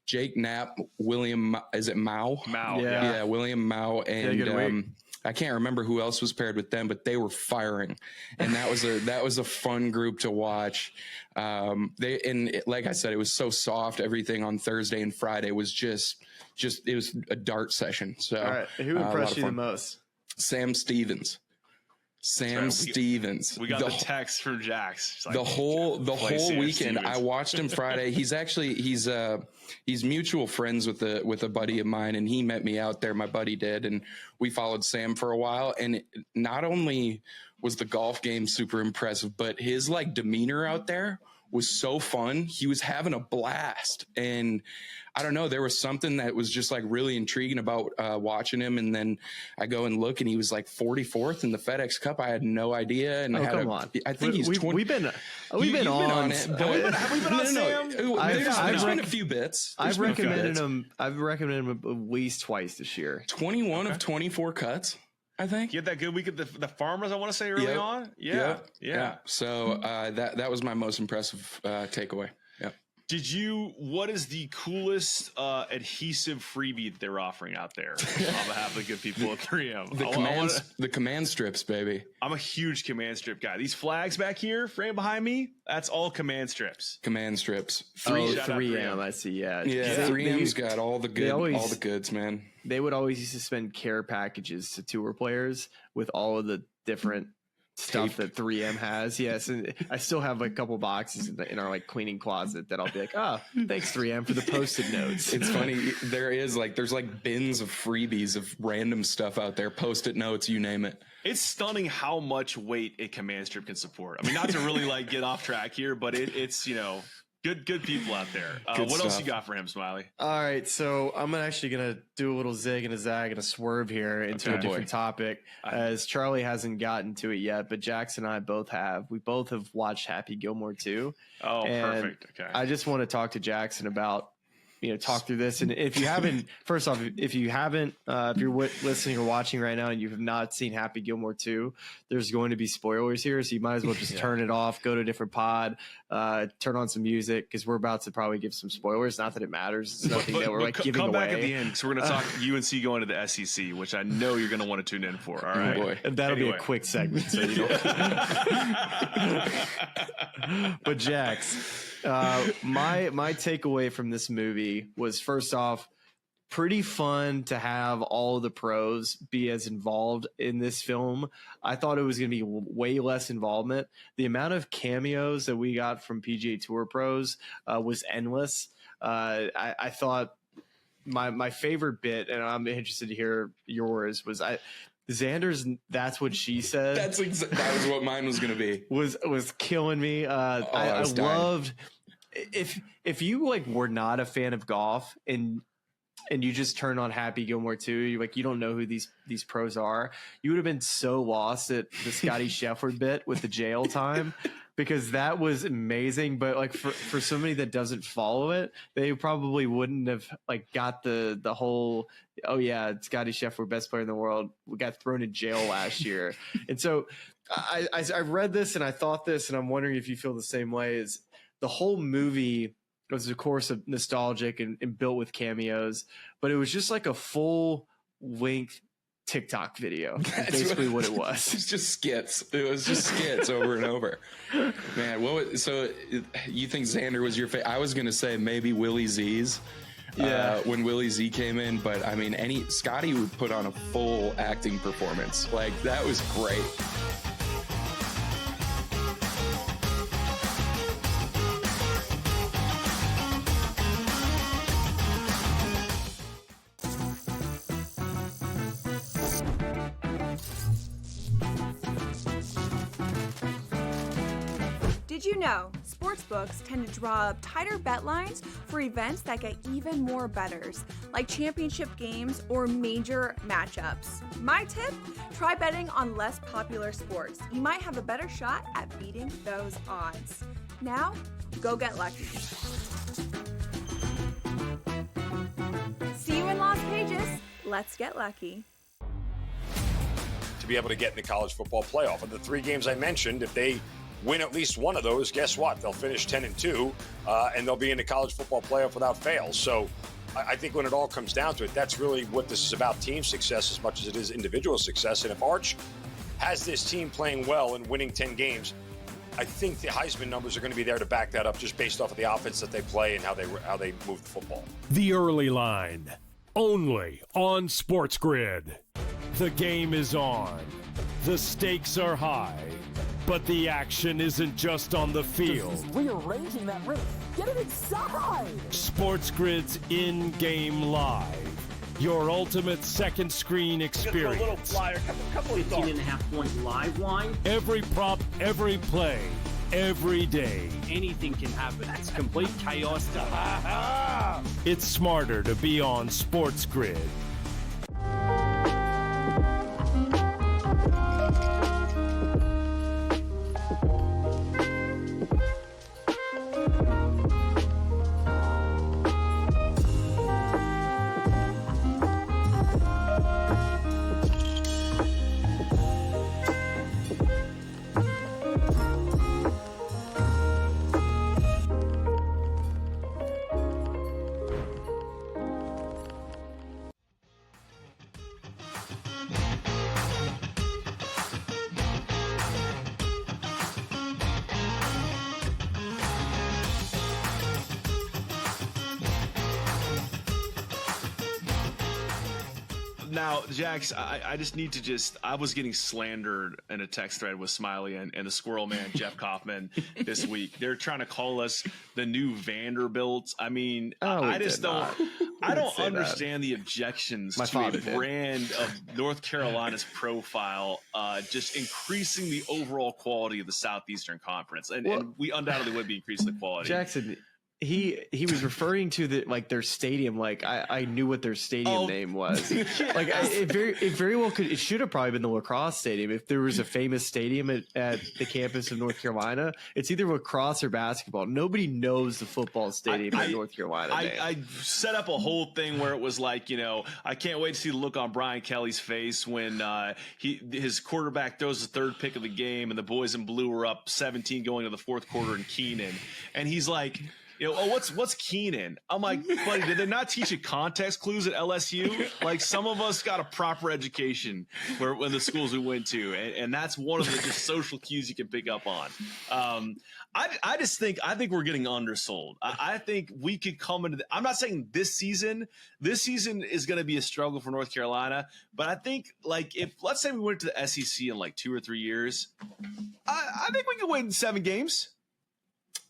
Speaker 18: Jake Knapp, William. Is it Mao?
Speaker 8: Mao.
Speaker 18: Yeah, William Mao, and I can't remember who else was paired with them, but they were firing, and that was a fun group to watch. Like I said, it was so soft. Everything on Thursday and Friday was just it was a dart session. So,
Speaker 7: all right, who impressed you the most?
Speaker 18: Sam Stevens. Stevens.
Speaker 8: We got the text from Jax.
Speaker 18: Like, the whole weekend. I watched him Friday. He's mutual friends with a buddy of mine, and he met me out there. My buddy did, and we followed Sam for a while. And not only was the golf game super impressive, but his demeanor out there was so fun. He was having a blast, and I don't know, there was something that was just really intriguing about watching him. And then I go and look, and he was 44th in the FedEx Cup. I had no idea. And I think he's 20.
Speaker 7: We've been on it.
Speaker 8: Have we been on Sam?
Speaker 18: There's been a few bits.
Speaker 7: I've recommended him at least twice this year.
Speaker 18: 21 of 24 cuts, I think.
Speaker 8: You had that good week at the Farmers, I want to say, early on. Yeah.
Speaker 18: So that was my most impressive takeaway. Yeah.
Speaker 8: What is the coolest adhesive freebie that they're offering out there on behalf of the good people at 3M?
Speaker 18: The command strips, baby.
Speaker 8: I'm a huge command strip guy. These flags back here, framed behind me, that's all command strips.
Speaker 18: Command strips.
Speaker 7: 3M, I see. Yeah.
Speaker 18: 3M's got all the goods, man.
Speaker 7: They would always used to send care packages to tour players with all of the different stuff that 3M has. Yes, and I still have like a couple boxes in our like cleaning closet that I'll be like, thanks 3M for the post-it notes.
Speaker 18: It's funny. There's like bins of freebies of random stuff out there, post-it notes, you name it.
Speaker 8: It's stunning how much weight a command strip can support. I mean, not to really like get off track here, but it's good people out there. What else you got for him, Smylie?
Speaker 7: All right, so I'm actually gonna do a little zig and a zag and a swerve here into a different topic, as Charlie hasn't gotten to it yet, but Jackson and I both have. We both have watched Happy Gilmore 2.
Speaker 8: Oh, perfect. Okay.
Speaker 7: I just want to talk to Jackson about, talk through this. And if you haven't, first off, if you're listening or watching right now and you have not seen Happy Gilmore 2, there's going to be spoilers here. So you might as well just turn it off, go to a different pod, turn on some music, because we're about to probably give some spoilers. Not that it matters. It's nothing that we're giving away.
Speaker 8: Come back at the end, because we're going to talk UNC going to the SEC, which I know you're going to want to tune in for. All right.
Speaker 7: Oh boy. And that'll be a quick segment. So you don't. But Jax, my takeaway from this movie was, first off, pretty fun to have all of the pros be as involved in this film. I thought it was going to be way less involvement. The amount of cameos that we got from PGA Tour pros was endless. I thought my favorite bit, and I'm interested to hear yours, was Xander's "That's What She Said."
Speaker 18: That was what mine was going to be.
Speaker 7: Was killing me. I loved. If you were not a fan of golf and you just turn on Happy Gilmore 2, you don't know who these pros are, you would have been so lost at the Scotty Scheffler bit with the jail time, because that was amazing. But for somebody that doesn't follow it, they probably wouldn't have got the whole, oh yeah, Scotty Scheffler, best player in the world, got thrown in jail last year. And so I read this and I thought this, and I'm wondering if you feel the same way. Is the whole movie was, of course, nostalgic and built with cameos, but it was just like a full-length TikTok video. That's basically what it was.
Speaker 18: It's just skits. It was just skits over and over. Man, so you think Xander was your favorite? I was going to say maybe Willie Z's. When Willie Z came in, but I mean, Scotty would put on a full acting performance. That was great.
Speaker 14: Did you know sportsbooks tend to draw up tighter bet lines for events that get even more bettors, like championship games or major matchups? My tip? Try betting on less popular sports. You might have a better shot at beating those odds. Now, go get lucky. See you in Las Vegas. Let's get lucky.
Speaker 19: To be able to get in the college football playoff. Of the 3 games I mentioned, if they win at least one of those, guess what? They'll finish 10-2, and they'll be in the college football playoff without fail. So I think when it all comes down to it, that's really what this is about, team success as much as it is individual success. And if Arch has this team playing well and winning 10 games, I think the Heisman numbers are going to be there to back that up, just based off of the offense that they play and how they move the football.
Speaker 2: The Early Line, only on SportsGrid. The game is on. The stakes are high. But the action isn't just on the field.
Speaker 16: Rearranging that roof. Get it inside!
Speaker 2: SportsGrid's in-game live. Your ultimate second screen experience.
Speaker 17: A little flyer, couple 18.5-point live line.
Speaker 2: Every prop, every play, every day.
Speaker 17: Anything can happen. That's complete chaos.
Speaker 2: It's smarter to be on SportsGrid.
Speaker 8: Now, Jax, I just need to I was getting slandered in a text thread with Smylie and the Squirrel Man, Jeff Kaufman, this week. They're trying to call us the new Vanderbilts. I mean, I just don't. I don't understand the objections to a brand of North Carolina's profile, just increasing the overall quality of the Southeastern Conference, and we undoubtedly would be increasing the quality.
Speaker 7: Jackson, he was referring to their stadium. Like I knew what their stadium name was. Like it very well could. It should have probably been the lacrosse stadium. If there was a famous stadium at the campus of North Carolina, it's either lacrosse or basketball. Nobody knows the football stadium at North Carolina.
Speaker 8: I set up a whole thing where it was like, I can't wait to see the look on Brian Kelly's face when his quarterback throws the third pick of the game and the boys in blue are up 17 going to the fourth quarter in Keenan, and he's like, what's Keenan? I'm like, buddy, did they not teach you context clues at LSU? Like, some of us got a proper education when the schools we went to, and that's one of the just social cues you can pick up on. I think we're getting undersold. I think we could come into I'm not saying this season is going to be a struggle for North Carolina, but I think, like, if let's say we went to the SEC in like 2 or 3 years, I think we could win 7 games.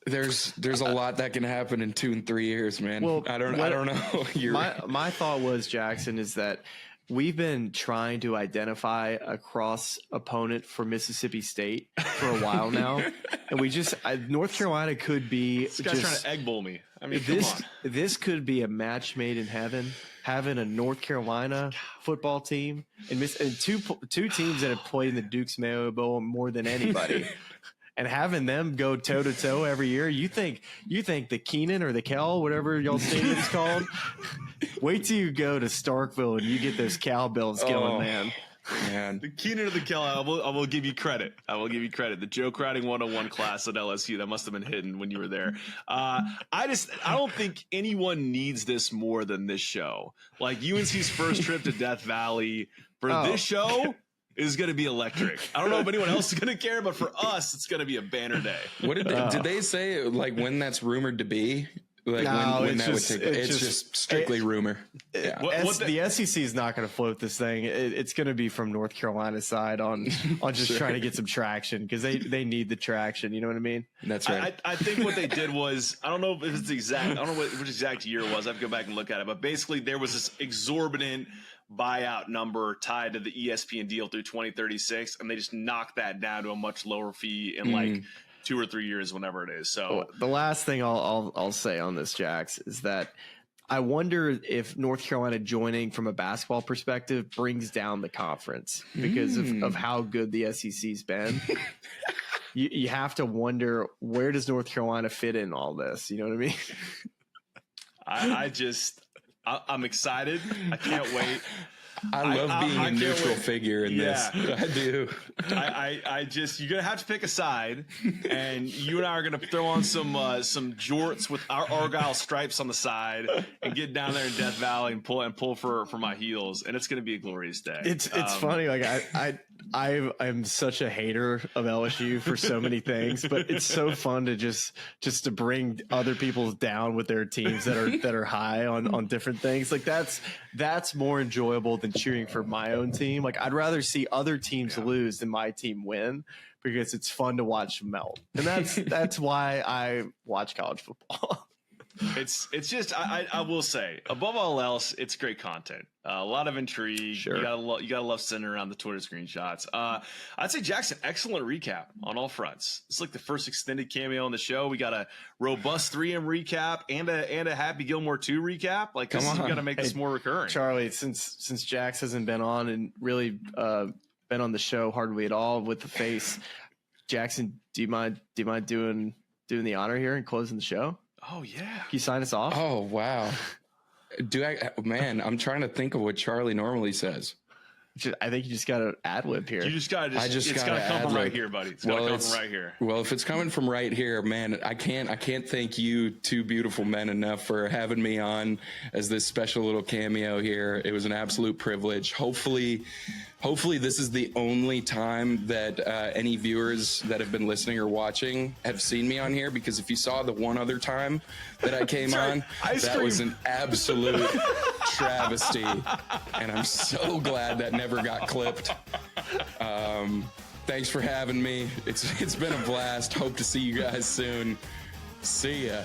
Speaker 18: There's a lot that can happen in 2 and 3 years, man. Well, I don't know.
Speaker 7: My thought was, Jackson, is that we've been trying to identify a cross opponent for Mississippi State for a while now, and North Carolina could be.
Speaker 8: This guy's trying to egg bowl me. I mean,
Speaker 7: this could be a match made in heaven. Having a North Carolina football team and two teams that have played in the Duke's Mayo Bowl more than anybody. And having them go toe to toe every year, you think the Keenan or the Cal, whatever y'all stadium's called, wait till you go to Starkville and you get those cowbells going, man.
Speaker 8: The Keenan or the Cal, I will give you credit. I will give you credit. The joke writing 101 class at LSU, that must have been hidden when you were there. I don't think anyone needs this more than this show. Like UNC's first trip to Death Valley for this show is going to be electric. I don't know if anyone else is going to care, but for us, it's going to be a banner day.
Speaker 18: What did they say? Like when that's rumored to be? Like when that would take? It's just strictly rumor. Yeah.
Speaker 7: The SEC is not going to float this thing. It's going to be from North Carolina's side on just trying to get some traction because they need the traction. You know what I mean?
Speaker 18: That's right.
Speaker 8: I think what they did was, I don't know if it's exact. I don't know which exact year it was. I have to go back and look at it. But basically, there was this exorbitant buyout number tied to the ESPN deal through 2036, and they just knocked that down to a much lower fee in like 2 or 3 years, whenever it is. So
Speaker 7: the last thing I'll say on this, Jax, is that I wonder if North Carolina joining from a basketball perspective brings down the conference because of how good the SEC's been. You have to wonder, where does North Carolina fit in all this? You know what I mean?
Speaker 8: I'm excited. I can't wait.
Speaker 18: I love being a neutral figure in this. I do.
Speaker 8: You're going to have to pick a side, and you and I are going to throw on some jorts with our Argyle stripes on the side and get down there in Death Valley and pull for my heels, and it's going to be a glorious day.
Speaker 7: It's funny. Like I'm such a hater of LSU for so many things, but it's so fun to just to bring other people down with their teams that are high on different things. Like that's more enjoyable than cheering for my own team. Like I'd rather see other teams lose than my team win because it's fun to watch them melt. And that's why I watch college football.
Speaker 8: It's just I will say, above all else, it's great content. A lot of intrigue. Sure. You gotta love sitting around the Twitter screenshots. I'd say, Jackson, excellent recap on all fronts. It's like the first extended cameo on the show. We got a robust 3M recap and a Happy Gilmore 2 recap. Like, we got to make this more recurring.
Speaker 7: Charlie, since Jax hasn't been on and really been on the show hardly at all with the face, Jackson, do you mind doing the honor here and closing the show?
Speaker 8: Oh yeah.
Speaker 7: Can you sign us off?
Speaker 18: Oh wow. I'm trying to think of what Charlie normally says.
Speaker 7: I think you just got to ad lib here.
Speaker 8: You just got to. It's got to come from right here, buddy. It's got to come from right here.
Speaker 18: Well, if it's coming from right here, man, I can't thank you two beautiful men enough for having me on as this special little cameo here. It was an absolute privilege. Hopefully, hopefully this is the only time that any viewers that have been listening or watching have seen me on here, because if you saw the one other time that I came on, that was an absolute travesty, and I'm so glad that never got clipped. Thanks for having me. It's been a blast. Hope to see you guys soon. See ya.